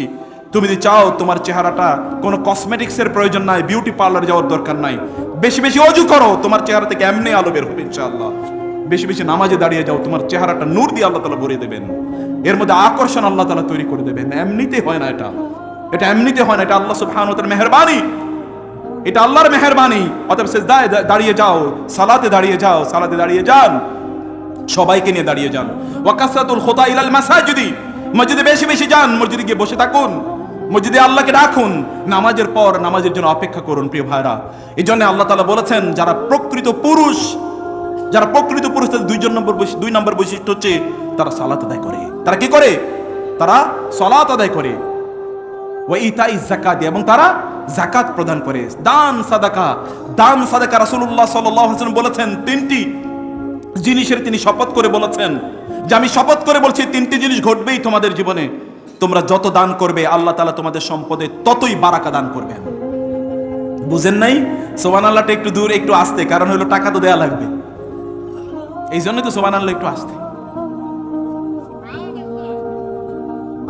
Speaker 1: তুমি যদি চাও তোমার চেহারাটা কোনো কসমেটিক্সের প্রয়োজন নাই, বিউটি পার্লার যাওয়ার দরকার নাই, বেশি বেশি ওযু করো, তোমার চেহারা থেকে এমনি আলো বের হবে ইনশাআল্লাহ। বেশি বেশি নামাজে দাঁড়িয়ে যাও, তোমার চেহারাটা নূর দিয়ে আল্লাহ তাআলা ভরে দেবেন, এর মধ্যে আকর্ষণ আল্লাহ তাআলা তৈরি করে দেবেন। এমনিতে হয় না এটা এমনিতে হয় না, এটা আল্লাহ সুবহানাহু ওয়া তাআলার মেহেরবানি, এটা আল্লাহর মেহেরবানি। অতএব সিজদায় দাঁড়িয়ে যাও, সালাতে দাঁড়িয়ে যাও, সালাতে দাঁড়িয়ে যান, সবাইকে নিয়ে দাঁড়িয়ে যান। ওয়া কাসরাতুল খুতা ইলাল মাসাজিদি, মসজিদে বেশি বেশি যান, মসজিদে গিয়ে বসে থাকুন, মসজিদে আল্লাহকে ডাকুন, নামাজের পর নামাজের জন্য অপেক্ষা করুন প্রিয় ভাইরা। এই জন্য আল্লাহ তাআলা বলেছেন যারা প্রকৃত পুরুষ তাদের দুই নম্বর বৈশিষ্ট্য হচ্ছে তারা সালাত আদায় করে। তারা কি করে? তারা সালাত আদায় করে। ওয়া ইতাইজ যাকাত, এবং তারা যাকাত প্রদান করে। দান সাদাকা রাসূলুল্লাহ সাল্লাল্লাহু আলাইহি ওয়াসাল্লাম বলেছেন তিনটি জিনিসের তিনি শপথ করে বলেছেন যে আমি শপথ করে বলছি তিনটি জিনিস ঘটবেই তোমাদের জীবনে। তোমরা যত দান করবে আল্লাহ তাআলা তোমাদের সম্পদে ততই বারাকা দান করবেন। বুঝেন নাই? সুবহানাল্লাহটা একটু দূর, একটু আস্তে, কারণ হলো টাকা তো দেয়া লাগবে, এই জন্য তো সুবহানাল্লাহ একটু আস্তে।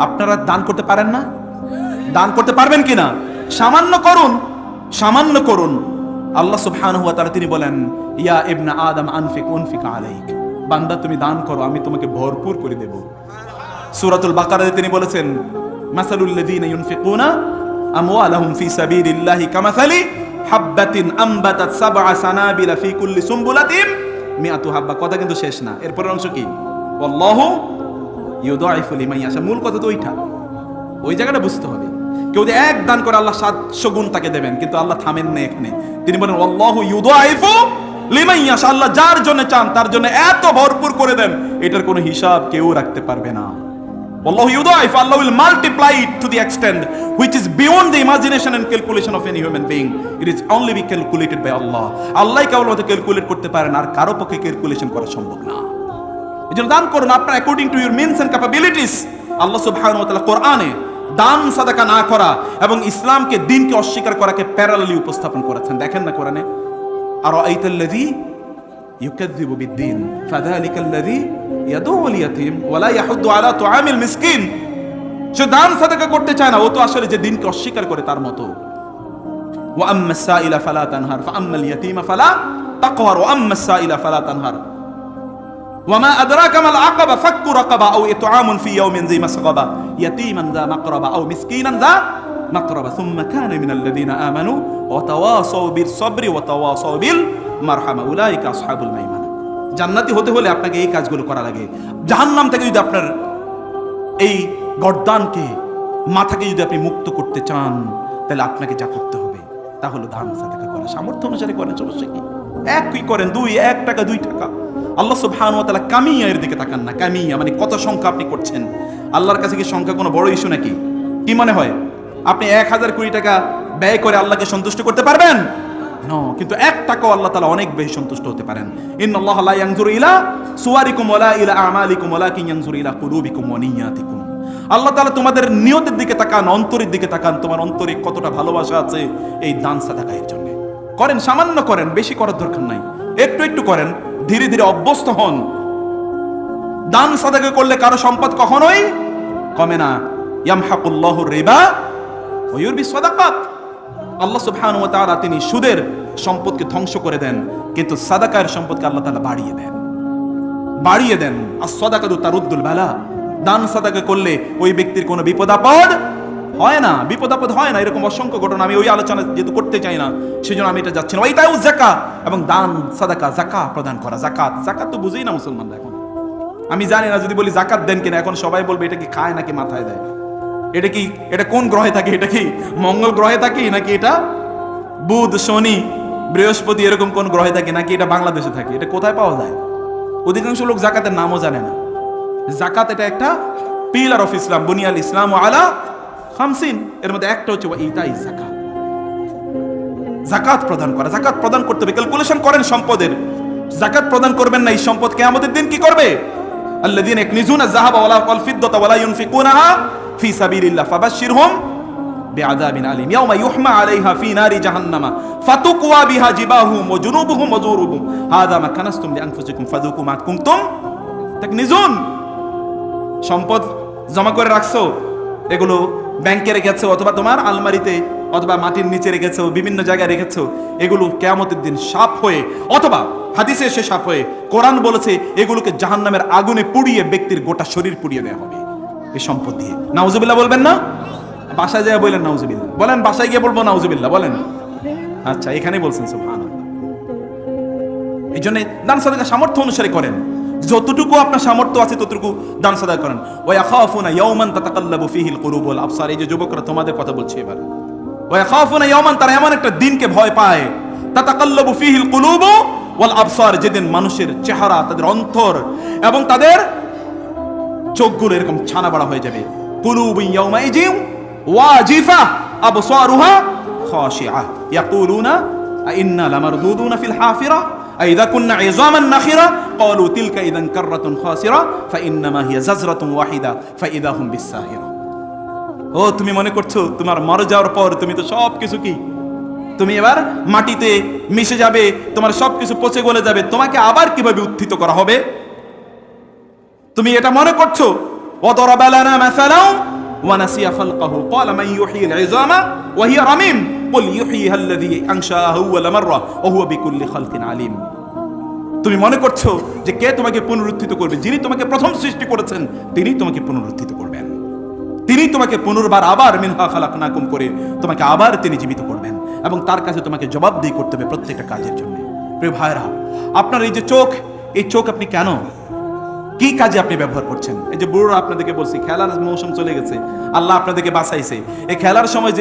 Speaker 1: আপনারা দান করতে পারেন না? দান করতে পারবেন কিনা? সামান্য করুন। আল্লাহ সুবহানাহু ওয়া তাআলা তিনি বলেন ইয়া ইবনা আদম উনফিক আলাইক, বান্দা তুমি দান করো, আমি তোমাকে ভরপুর করে দেব। সূরাতুল বাকারাতে তিনি বলেছেন মাসালুল লাযিনা ইউনফিকুনা আমওয়ালাহুম ফি সাবিলিল্লাহি কামাসালি হাববাতিন আমবাতাত সাবআ সানাবিলা ফি কুল্লি সুমবুলাতিন মিআতু হাব্বা। কথা কিন্তু শেষ না, এরপরের অংশ কি? আল্লাহু ইউদাইফু লিমান ইয়াশা। মূল কথা তো ওইটা, ওই জায়গাটা বুঝতে হবে। কেউ যদি এক দান করে আল্লাহ 700 গুণ তাকে দেবেন, কিন্তু আল্লাহ থামেন না এখানে। তিনি বলেন আল্লাহু ইউদাইফু লিমান ইয়াশা, আল্লাহ যার জন্য চান তার জন্য এত ভরপুর করে দেন, এটার কোনো হিসাব কেউ রাখতে পারবে না। আল্লাহু ইউদাইফু, Allah will multiply it to the extent which is beyond the imagination and calculation of any human being. It is only be calculated by Allah. আল্লাহই কেবলমাত্র ক্যালকুলেট করতে পারেন, আর কারো পক্ষে ক্যালকুলেশন করা সম্ভব না। এজন্য দান করুন আপনার according to your means and capabilities. আল্লাহ সুবহানাহু ওয়া তাআলা কোরআনে দান সাদাকা না করা এবং ইসলামকে, দ্বীনকে অস্বীকার করাকে প্যারালালি উপস্থাপন করেছেন। দেখেন না কোরআনে, আরাআইতাল্লাযী ইউকাযযিবু বিদ্দীন ফাযালিকাল্লাযী ইয়াদউল ইয়াতীম ওয়া লা ইয়াহুদ্দু আলা তুআমিল মিসকিন। সে দান সাদাকা করতে চায় না, ও তো আসলে যে দ্বীনকে অস্বীকার করে তার মতো। ওয়া আম্মাস সাইলা ফালা তানহার ফা আম্মাল ইয়াতীমা ফালা তাকহার ওয়া আম্মাস সাইলা ফালা তানহার ওয়ামা আদরাকা মাল আকাবা ফাক্কু রাকাবা আও ইতআমুন ফি ইয়াওমিন যী মাসগাবা ইয়াতীমান যা মাকরাবা আও মিসকিনান যা মাকরাবা সুম্মা কানা মিনাল্লাযীনা আমানু ওয়া তাওয়াসাউ বিস সাবরি ওয়া তাওয়াসাউ বিল মারহামা উলাইকা আসহাবুল মাইমানা। জান্নাতি হতে হলে আপনাকে এই কাজগুলো করা লাগে। জাহান্নাম থেকে যদি আপনার এই গর্দানকে, মাথাকে যদি আপনি মুক্ত করতে চান, তাহলে আপনাকে যা করতে হবে তা হলো দান সাদাকা করা। সামর্থ্য অনুসারে করেন, সমস্যা কি? একই করেন, 1 টাকা 2 টাকা। আল্লাহ সুবহানাহু ওয়া তাআলা কামিয়া এর দিকে তাকান না। কামিয়া মানে কত সংখ্যা আপনি করছেন। আল্লাহর কাছে কি সংখ্যা কোনো বড় ইস্যু নাকি? কি মনে হয় আপনি 1000 কোটি টাকা ব্যয় করে আল্লাহকে সন্তুষ্ট করতে পারবেন? নো। কিন্তু 1 টাকাও আল্লাহ তাআলা অনেক বেশি সন্তুষ্ট হতে পারেন। ইন্নাল্লাহা লা ইয়ানজুরু ইলা সুওয়ারিকুম ওয়ালা ইলা আমালিকুম ওয়ালাকিন ইয়ানজুরু ইলা কুলুবিকুম ওয়া নিয়াতিকুম। আল্লাহ তাআলা তোমাদের নিয়তের দিকে তাকান, অন্তরের দিকে তাকান, তোমার অন্তরে কতটা ভালোবাসা আছে এই দান সাদাকার জন্য। করেন, সামান্য করেন, বেশি করার দরকার নাই, একটু একটু করেন, ধীরে ধীরে অভ্যস্ত হন। দান সাদাকা করলে কারো সম্পদ কখনোই কমে না। ইয়ামহাকুল্লাহু রিবা ওয়া ইউরবি সাদাকাত। আল্লাহ সুবহানাহু ওয়া তাআলা তিনি সুদের সম্পদকে ধ্বংস করে দেন, কিন্তু সাদাকার সম্পদকে আল্লাহ তাআলা বাড়িয়ে দেন। as-সাদাকাতু তারুদ্দুল বালা। দান সাদাকা করলে ওই ব্যক্তির কোনো বিপদ আপদ হয় না। এরকম অসংখ্য ঘটনা, আমি ওই আলোচনা যেহেতু করতে চাই না, সেজন্য আমি এটা যাচ্ছি না। ওইটাও যাকাত এবং দান সাদাকা, যাকাত প্রদান করা। যাকাত তো বুঝেই না মুসলমানরা এখন। আমি জানি না যদি বলি যাকাত দেন কিনা, এখন সবাই বলবে এটা কি খায় নাকি মাথায় দেয়। এটা কোন গ্রহে থাকে? এটা কি মঙ্গল গ্রহে থাকে নাকি এটা বুধ শনি বৃহস্পতি এরকম কোন গ্রহে থাকে নাকি এটা বাংলাদেশে থাকে? এটা কোথায় পাওয়া যায়? অধিকাংশ লোক যাকাতের নামও জানে না। যাকাত এটা একটা পিলার অফ ইসলাম, বুনিয়াল ইসলাম আলা 50। এর মধ্যে একটা হচ্ছে ইতাই যাকাত, যাকাত প্রদান করা। যাকাত প্রদান করতে হবে। ক্যালকুলেশন করেন সম্পদের, যাকাত প্রদান করবেন না, এই সম্পদ কিয়ামতের দিন কি করবে? আল্লাযীনা ইয়াকনিজুনা আয-যাহাবা ওয়াল ফিদ্দাতা ওয়া লা ইউনফিকুনাহা ফি সাবিলিল্লাহ ফাবাশশিরহুম বিআযাবিন আলীম ইয়াওমা ইউহমা আলাইহা ফি নারি জাহান্নামা ফাতুকওয়া বিহা জিবাহুম ওয়া জুনুবুহুম ওয়া যুরুবুহুম হাযা মা কানাসতুম লিআনফুসিকুম ফাযুকু মা কুনতুম তাকনিজুন। সম্পদ জমা করে রাখছো, এগুলো ব্যাংকে রেখেছো অথবা তোমার আলমারিতে অথবা মাটির নিচে রেখেছো, বিভিন্ন জায়গায় রেখেছো, এগুলো কিয়ামতের দিন সাপ হয়ে অথবা হাদিসে এসে সাপ হয়ে কোরআন বলেছে এগুলোকে জাহান্নামের আগুনে পুড়িয়ে ব্যক্তির গোটা শরীর পুড়িয়ে দেওয়া হবে এই সম্পদ দিয়ে। নাউজুবিল্লাহ বলবেন না? বাসায় যায় বলেন নাউজুবিল্লাহ, বলেন বাসায় গিয়ে বলবো নাউজুবিল্লাহ বলেন। আচ্ছা, এখানেই বলছেন সুবহানাল্লাহ। এই জন্য দান সাদাকা সামর্থ্য অনুসারে করেন, যতটুকু আপনার সামর্থ্য আছে ততটুকু দান সাদাকা করেন। ওয়া ইয়াখাফুনা ইয়াওমান তাতাকাল্লাবু ফীহিল কুলুব ওয়াল আবসার। এই যে যুবকরা তোমাদের কথা বলছি এবার, ওয়া ইয়াখাফুনা ইয়াওমান, তারা এমন একটা দিনকে ভয় পায়, তাতাকাল্লাবু ফীহিল কুলুব ওয়াল আবসার, যেদিন মানুষের চেহারা, তাদের অন্তর এবং তাদের চোখগুলো এরকম ছানা বড়া হয়ে যাবে। কুলুবু ইয়াওমাইজিন ওয়াজিফা আবসারুহা খাশিআ ইয়াকুলুনা আইন্না লামারদুদুনা ফিল হাফিরা আইযা কুন্না ইযামান নাখিরা ক্বালু তিলকা ইযান কাররাতুন খাসিরা ফাইন্নামা হিয়া জাজরাতুন ওয়াহিদা ফাইযা হুম বিসাহিরা। ও তুমি মনে করছো তোমার মরে যাওয়ার পর তুমি তো সব কিছু কি, তুমি এবার মাটিতে মিশে যাবে, তোমার সবকিছু পচে গলে যাবে, তোমাকে আবার কিভাবে উত্থিত করা হবে তুমি এটা মনে করছো? ওয়াদরাবা লানা মাসালাও ওয়া নাসিয়া খালকাহু ক্বালা মান ইউহয়িল ইযামা ওয়া হিয়া রামীম কুল ইউহয়িহা আল্লাযী আনশাআহা আউওয়াল মাররা ওয়া হুয়া বিকুল্লি খালকিন আলীম। তুমি মনে করছো যে কে তোমাকে পুনরুত্থিত করবে? যিনি তোমাকে প্রথম সৃষ্টি করেছেন তিনি তোমাকে পুনরুত্থিত করবেন, তিনি তোমাকে পুনর্বার আবার মিনহা খালাকনাকুম করে তোমাকে আবার তিনি জীবিত করবেন এবং তার কাছে তোমাকে জবাবদিহি করতে হবে প্রত্যেকটা কাজের জন্য। প্রিয় ভাইরা, আপনার এই যে চোখ, এই চোখ আপনি কেন কি কাজে আপনি ব্যবহার করছেন? এই যে বুড়োরা আপনাদেরকে বলছি, খেলার মৌসুম চলে গেছে, আল্লাহ আপনাদেরকে বাঁচাইছে। এই খেলার সময়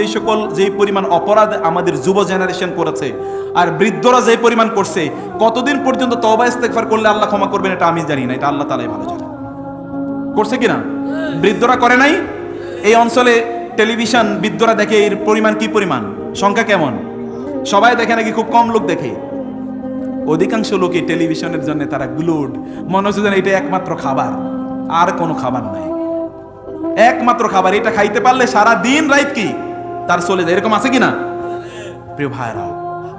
Speaker 1: যেই পরিমাণ অপরাধ আমাদের যুব জেনারেশন করেছে আর বৃদ্ধরা যেই পরিমাণ করছে, কতদিন পর্যন্ত তওবা ইস্তেগফার করলে আল্লাহ ক্ষমা করবেন এটা আমি জানি না, এটা আল্লাহ তাআলাই ভালো জানেন। করছে কিনা? বৃদ্ধরা করে নাই? এই অঞ্চলে টেলিভিশন বৃদ্ধরা দেখে, এর পরিমাণ কি পরিমাণ, সংখ্যা কেমন? সবাই দেখে নাকি? খুব কম লোক দেখে। অধিকাংশ লোকে টেলিভিশনের জন্য তারা গ্লুড, মনে হচ্ছে যেন এটা একমাত্র খাবার, আর কোনো খাবার নাই, একমাত্র খাবার, এটা খাইতে পারলে সারা দিন রাত কি তার চলে যায়। এরকম আছে কিনা? প্রিয় ভাইরা,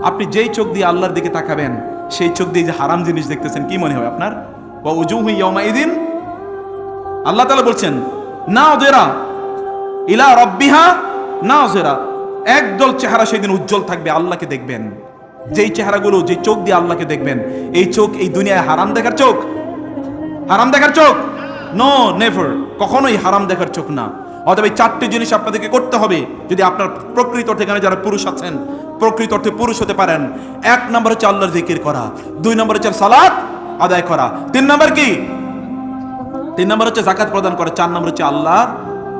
Speaker 1: আপনি যেই চোখ দিয়ে আল্লাহর দিকে তাকাবেন, সেই চোখ দিয়ে যে হারাম জিনিস দেখতেছেন, কি মনে হয় আপনার? ওয়া উজুহু ইয়াওমাইদিন, আল্লাহ তাআলা বলছেন নাযিরা ইলা রাব্বিহা নাযিরা, একদল চেহারা সেদিন উজ্জ্বল থাকবে, আল্লাহকে দেখবেন। যেই চেহারাগুলো, যে চোখ দিয়ে আল্লাহকে দেখবেন, এই চোখ এই দুনিয়ায় হারাম দেখার চোখ, হারাম দেখার চোখ, নো নেভার, কখনোই হারাম দেখার চোখ না। অতএব এই চারটি জিনিস আপনাদেরকে করতে হবে যদি আপনার প্রকৃত অর্থে, এখানে যারা পুরুষ আছেন প্রকৃত অর্থে পুরুষ হতে পারেন। 1 নম্বর হচ্ছে আল্লাহর জিকির করা, 2 নম্বর হচ্ছে সালাত আদায় করা, 3 নম্বর কি? 3 নম্বর হচ্ছে যাকাত প্রদান করা, 4 নম্বর হচ্ছে আল্লাহর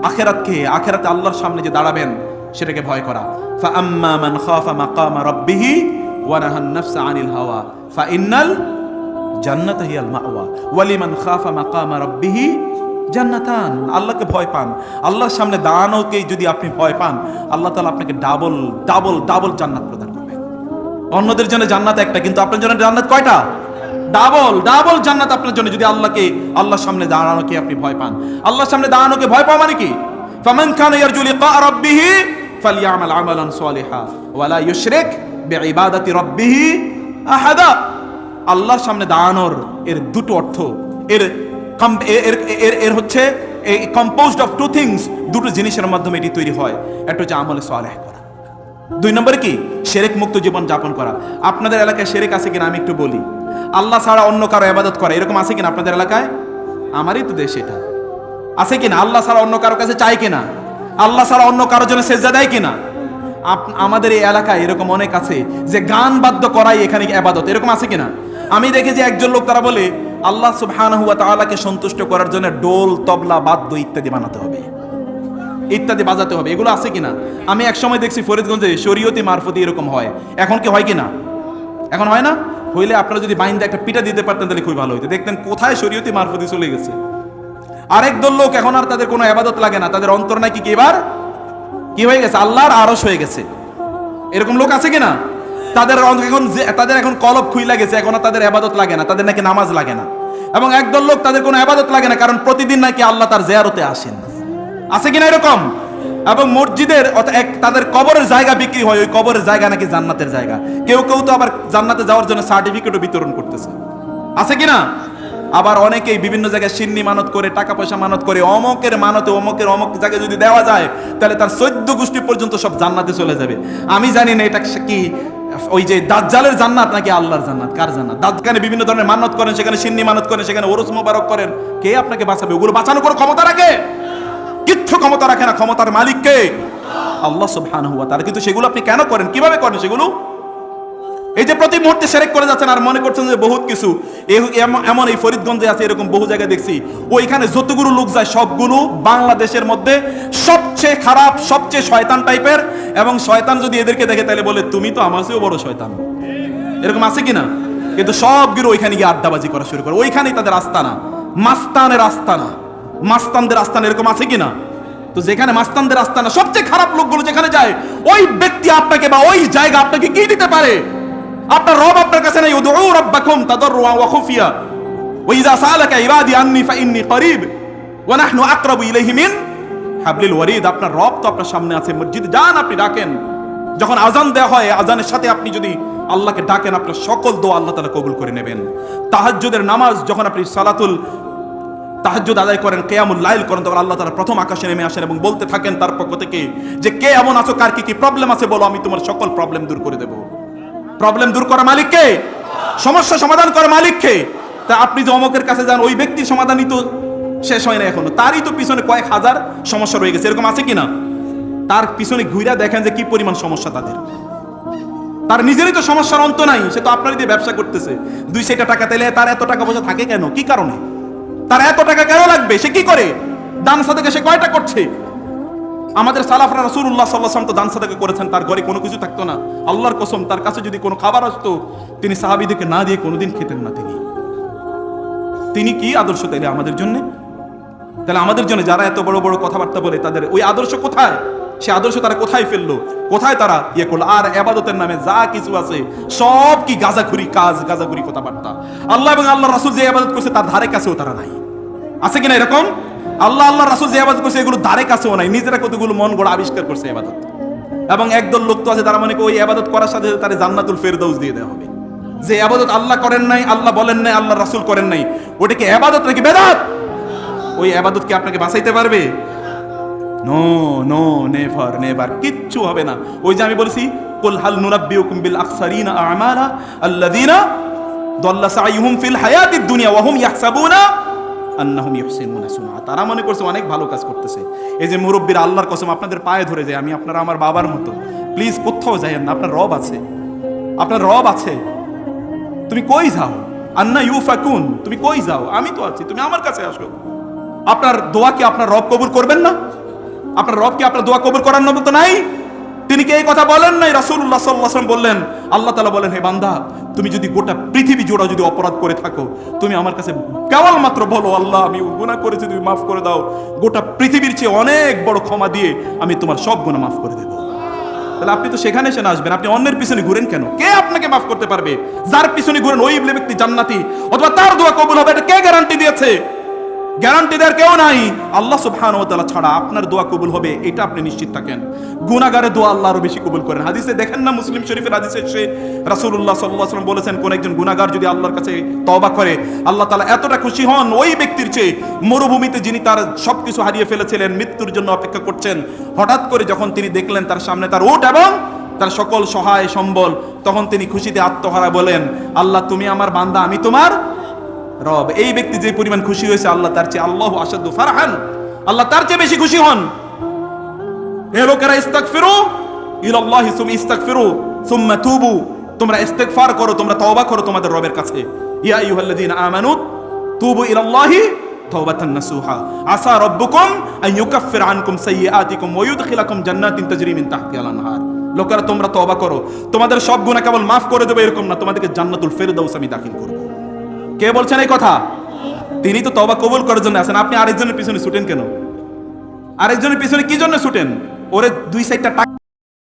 Speaker 1: আখিরাতকে, আখিরাতে আল্লাহর সামনে যে দাঁড়াবেন সেটাকে ভয় করা। ফাআম্মা মান খাফা মাকামা রাব্বিহি ওয়া নাহান নাফসা আনিল হাওয়া ফাইন্নাল জান্নাতা হিয়াল মাওয়া ওয়া লিমান খাফা মাকামা রাব্বিহি জান্নাতান। আল্লাহকে ভয় পান, আল্লাহর সামনে দাঁড়ানোকে যদি আপনি ভয় পান, আল্লাহ তাআলা আপনাকে ডাবল ডাবল ডাবল জান্নাত প্রদান করবেন। অন্যদের জন্য জান্নাত একটা, কিন্তু আপনার জন্য জান্নাত কয়টা? ডাবল ডাবল জান্নাত আপনার জন্য, যদি আল্লাহর সামনে দাঁড়ানোকে আপনি ভয় পান। আল্লাহর সামনে দাঁড়ানোকে ভয় পাওয়া মানে কি? ফামান কানা ইয়ারজু লিকা রাব্বিহি ফালইআমাল আমালান সালিহা ওয়া লা ইউশরিক বিইবাদাতি রাব্বিহি আহাদা। আল্লাহর সামনে দাঁড়ানোর এর দুটো অর্থ, এর হচ্ছে কম্পোজড অফ 2 থিংস, দুটো জিনিসের মাধ্যমে এটি তৈরি হয়। একটা হচ্ছে আমলে সালেহ করা, 2 নম্বরে কি? শিরক মুক্ত জীবন যাপন করা। আপনাদের এলাকায় শিরক আছে কিনা আমি একটু বলি। আল্লাহ ছাড়া অন্য কারো ইবাদত করা, এরকম আছে কিনা আপনাদের এলাকায়? আমারই তো দেশ এটা, আছে কিনা? আল্লাহ ছাড়া অন্য কারো কাছে চায় কিনা? আল্লাহ ছাড়া অন্য কারোর জন্য সেজদা দেয় কিনা? আমাদের এই এলাকায় এরকম অনেক আছে যে গান বাদ্য করাই এখানে ইবাদত, এরকম আছে কিনা? আমি দেখেছি একজন লোক, তারা বলে আল্লাহ সুবহানাহু ওয়া তাআলাকে সন্তুষ্ট করার জন্য ডোল, তবলা, বাদ্য ইত্যাদি বানাতে হবে, ইত্যাদি বাজাতে হবে, এগুলো আছে কিনা? আমি এক সময় দেখছি ফরিদগঞ্জে শরীয়তি মারফতি এরকম হয়, এখন কি হয় কিনা? এখন হয় না? হইলে আপনারা যদি বাইন্দা একটা পিটা দিতে পারতেন তাহলে খুবই ভালো হইতো, দেখতেন কোথায় শরীয়তি মারফতি চলে গেছে। আরেক দল লোক এখন আর তাদের কোনো ইবাদত লাগে না, তাদের অন্তর নাকি কি এবার কি হয়ে গেছে? আল্লাহর আরশ হয়ে গেছে। এরকম লোক আছে কিনা? তাদের এখন কলব খুইলা গেছে, এখন আর তাদের ইবাদত লাগে না, তাদের নাকি নামাজ লাগে না, এবং একদল লোক তাদের কোনো ইবাদত লাগে না, কারণ প্রতিদিন নাকি আল্লাহ তার জিয়ারতে আসেন। আছে কিনা এরকম? এবং মসজিদের তাদের কবরের জায়গা বিক্রি হয়, ওই কবরের জায়গা নাকি জান্নাতের জায়গা। কেউ কেউ তো আবার জান্নাতে যাওয়ার জন্য সার্টিফিকেটও বিতরণ করতেছে। আছে কিনা? আবার অনেকেই বিভিন্ন জায়গায় সিন্নি মানত করে, টাকা পয়সা মানত করে, অমকের মানতে অমকের অমক জায়গায় যদি দেওয়া যায় তাহলে তার 14 গোষ্ঠী পর্যন্ত সব জান্নাতে চলে যাবে। আমি জানি না এটা কি ওই যে দাজ্জালের জান্নাত নাকি আল্লাহর জান্নাত, কার জান্নাত? দাজ্জালে বিভিন্ন ধরনের মানত করেন, সেখানে সিন্নি মানত করেন, সেখানে ওরস মোবারক করেন, কে আপনাকে বাঁচাবে? ওগুলো বাঁচানোর কোনো ক্ষমতা রাখে? কিচ্ছু ক্ষমতা রাখে না, ক্ষমতার মালিক কে? আল্লাহ সুবহানাহু ওয়া তাআলা। কিন্তু সেগুলো আপনি কেন করেন, কিভাবে করেন সেগুলো? এই যে প্রতি মুহূর্তে শিরক করে যাচ্ছেন আর মনে করছেন যে বহুত কিছু। এমন এই ফরিদগঞ্জে আছে, এরকম বহু জায়গায় দেখছি, ওইখানে যতগুলো লোক যায় সবগুলো বাংলাদেশের মধ্যে সবচেয়ে খারাপ, সবচেয়ে শয়তান টাইপের, এবং শয়তান যদি এদেরকে দেখে তাহলে বলে তুমি তো আমার চেয়েও বড় শয়তান। এরকম আছে কিনা? কিন্তু সবগুলো ওইখানে গিয়ে আড্ডাবাজি করা শুরু করে, ওইখানেই তাদের আস্তানা, মাস্তানের আস্তানা, মাস্তানদের আস্তানা। এরকম আছে কিনা? তো যেখানে মাস্তানদের আস্তানা, সবচেয়ে খারাপ লোকগুলো যেখানে যায়, ওই ব্যক্তি আপনাকে বা ওই জায়গা আপনাকে কি দিতে পারে? আপনার রব আপনার কাছে নাই। উদউ রাব্বাকুম তাদাররুআন ওয়া খুফিয়া ওয়া ইযা সাআলাকা ইবাদি আন্নী ফাইন্নী করিব ওয়া নাহনু আকরাবু ইলাইহি মিন হাবলিল ওয়ারিদ। আপনার রব তো আপনার সামনে আছে, মসজিদে যান, আপনি ডাকেন। যখন আজান দেওয়া হয়, আজানের সাথে আপনি যদি আল্লাহকে ডাকেন, আপনার সকল দোয়া আল্লাহ তাআলা কবুল করে নেবেন। তাহাজ্জুদের নামাজ যখন আপনি তাহাজ্জুদ আদায় করেন, কিয়ামুল লাইল করেন, তখন আল্লাহ তাআলা প্রথম আকাশে নেমে আসেন এবং বলতে থাকেন তার পক্ষ থেকে যে কে এমন আছো, কার কি কি প্রবলেম আছে বলো, আমি তোমার সকল প্রবলেম দূর করে দেব। প্রবলেম দূর করা মালিক কে? সমস্যা সমাধান করা মালিক কে? তা আপনি যে অমকের কাছে যান, ওই ব্যক্তির সমাধানই তো শেষ হয় না এখনো, তারই তো পিছনে কয়েক হাজার সমস্যা রয়ে গেছে। এরকম আছে কিনা? তার পিছনে ঘুরে দেখেন যে কি পরিমাণ সমস্যা তাদের। তার নিজেরই তো সমস্যার অন্ত নাই, সে তো আপনারই দিয়ে ব্যবসা করতেছে। 200 টাকা তেলে তার এত টাকা পয়সা থাকে কেন? কি কারণে তার এত টাকা কেন লাগবে? সে কি করে? দান সাদাকা সে কয়টা করছে? আমাদের সালাফরা রাসূলুল্লাহ সাল্লাল্লাহু আলাইহি ওয়াসাল্লাম তো দান সাদাকা করেছেন, তার ঘরে কোনো কিছু থাকতো না। আল্লাহর কসম, তার কাছে যদি কোনো খাবার আসতো, তিনি সাহাবীদেরকে না দিয়ে কোনোদিন খেতেন না। তিনি কি আদর্শ তাইলে আমাদের জন্য? তাহলে আমাদের জন্য যারা এত বড় বড় কথাবার্তা বলে, তাদের ওই আদর্শ কোথায়? সে আদর্শ তারা কোথায় ফেললো? কোথায় তারা ইয়ে করলো? আর ইবাদতের নামে যা কিছু আছে সব কি গাজাখুরি কাজ, গাজাখুরি কথাবার্তা। আল্লাহ এবং আল্লাহ রাসূল যে ইবাদত করছে তার ধারে কাছেও তারা নাই। আছে কিনা এরকম? আল্লাহ রাসূল যে ইবাদত করছে এগুলো ধারে কাছেও নাই, নিজেরা কতগুলো মন গড়া আবিষ্কার করছে ইবাদত। এবং একদল লোক তো আছে যারা মনে করে ওই ইবাদত করার সাথে তারে জান্নাতুল ফেরদাউস দিয়ে দেওয়া হবে। যে ইবাদত আল্লাহ করেন নাই, আল্লাহ বলেন নাই, আল্লাহ রাসূল করেন নাই, ওটা কি ইবাদত নাকি বেদাত? ওই ইবাদত কি আপনাকে বাঁচাইতে পারবে? নো নো, নেভার নেভার, কিচ্ছু হবে না। ওই যে আমি বলেছি, কুল হাল নুনাব্বিউকুম বিল আখসারিনা আমালা আল্লাযিনা দাল্লা সাইয়ুহুম ফিল হায়াতিদ দুনিয়া ওয়া হুম ইয়াহসাবুনা আন্নাহুম ইহসিনুনা সুনআ। তারা মনে করছে অনেক ভালো কাজ করতেছে। এই যে মুরব্বিরা, আল্লাহর কসম আপনাদের পায়ে ধরে যায়, আমি আপনারা আমার বাবার মতো, প্লিজ কোথাও যাইয়েন না। আপনার রব আছে, আপনার রব আছে। তুমি কই যাও? আন্না ইউফাকুন, তুমি কই যাও? আমি তো আছি, তুমি আমার কাছে আসো। আপনার দোয়া কি আপনার রব কবুল করবেন না? আপনার রব কি আপনার দোয়া কবুল করার মতো নাই? তিনি কি এই কথা বলেন নাই? রাসূলুল্লাহ সাল্লাল্লাহু আলাইহি ওয়াসাল্লাম বললেন, আল্লাহ তাআলা বলেন, হে বান্দা, তুমি যদি গোটা পৃথিবী জোড়া যদি অপরাধ করে থাকো, তুমি আমার কাছে কেবল মাত্র বলো, আল্লাহ আমি গুনাহ করেছি, তুমি মাফ করে দাও, গোটা পৃথিবীর চেয়ে অনেক বড় ক্ষমা দিয়ে আমি তোমার সব গুনাহ মাফ করে দেব। তাহলে আপনি তো সেখানে এসে আসবেন, আপনি অন্যের পিছনে ঘুরেন কেন? কে আপনাকে মাফ করতে পারবে? যার পিছনে ঘুরেন ওই ব্যক্তি জান্নাতি, অথবা তার দোয়া কবুল হবে, এটা কে গ্যারান্টি দিয়েছে? গ্যারান্টি দেওয়ার কেউ নাই। আল্লাহ সুবহানাহু ওয়া তাআলা ছাড়া আপনার দোয়া কবুল হবে এটা আপনি নিশ্চিত থাকেন। গুনাহগারের দোয়া আল্লাহ আরো বেশি কবুল করেন। হাদিসে দেখেন না, মুসলিম শরীফের হাদিসে সে রাসূলুল্লাহ সাল্লাল্লাহু আলাইহি ওয়াসাল্লাম বলেছেন, কোন একজন গুনাহগার যদি আল্লাহর কাছে তওবা করে, আল্লাহ তাআলা এতটা খুশি হন ওই ব্যক্তির চেয়ে, মরুভূমিতে যিনি তার সবকিছু হারিয়ে ফেলেছিলেন, মৃত্যুর জন্য অপেক্ষা করছেন, হঠাৎ করে যখন তিনি দেখলেন তার সামনে তার উট এবং তার সকল সহায় সম্বল, তখন তিনি খুশিতে আত্মহারা বলেন, আল্লাহ তুমি আমার বান্দা, আমি তোমার রব। এই ব্যক্তি যে পরিমাণ খুশি হয়েছে, আল্লাহ তার চেয়ে আল্লাহু আশাদ্দু ফারহান, আল্লাহ তার চেয়ে বেশি খুশি হন। হে লোকেরা, ইস্তাগফিরু ইলাল্লাহি সুম্মা ইস্তাগফিরু সুম্মা তুবু, তোমরা ইস্তিগফার করো, তোমরা তওবা করো তোমাদের রবের কাছে। ইয়া আইয়ুহাল্লাযীনা আমানু তুবু ইলাল্লাহি তাওবাতান নাসুহা আসা রাব্বুকুম আন ইউকাফফিরা আনকুম সাইয়্যাতিকুম ওয়া ইউদখিলাকুম জান্নাতিন তাজরি মিন তাহতিহাল আনহার। লোকেরা তোমরা তওবা করো, তোমাদের সব গুনাহ কেবল মাফ করে দেব এরকম না, তোমাদেরকে জান্নাতুল ফেরদাউস আমি দাখিল করব। কে বলছেন এই কথা? তিনি তো তওবা কবুল করার জন্য আছেন। আপনি আরেকজনের পিছনে ছুটেন কেন? আরেকজনের পিছনে কি জন্য ছুটেন? ওরে 2-4টা টাকা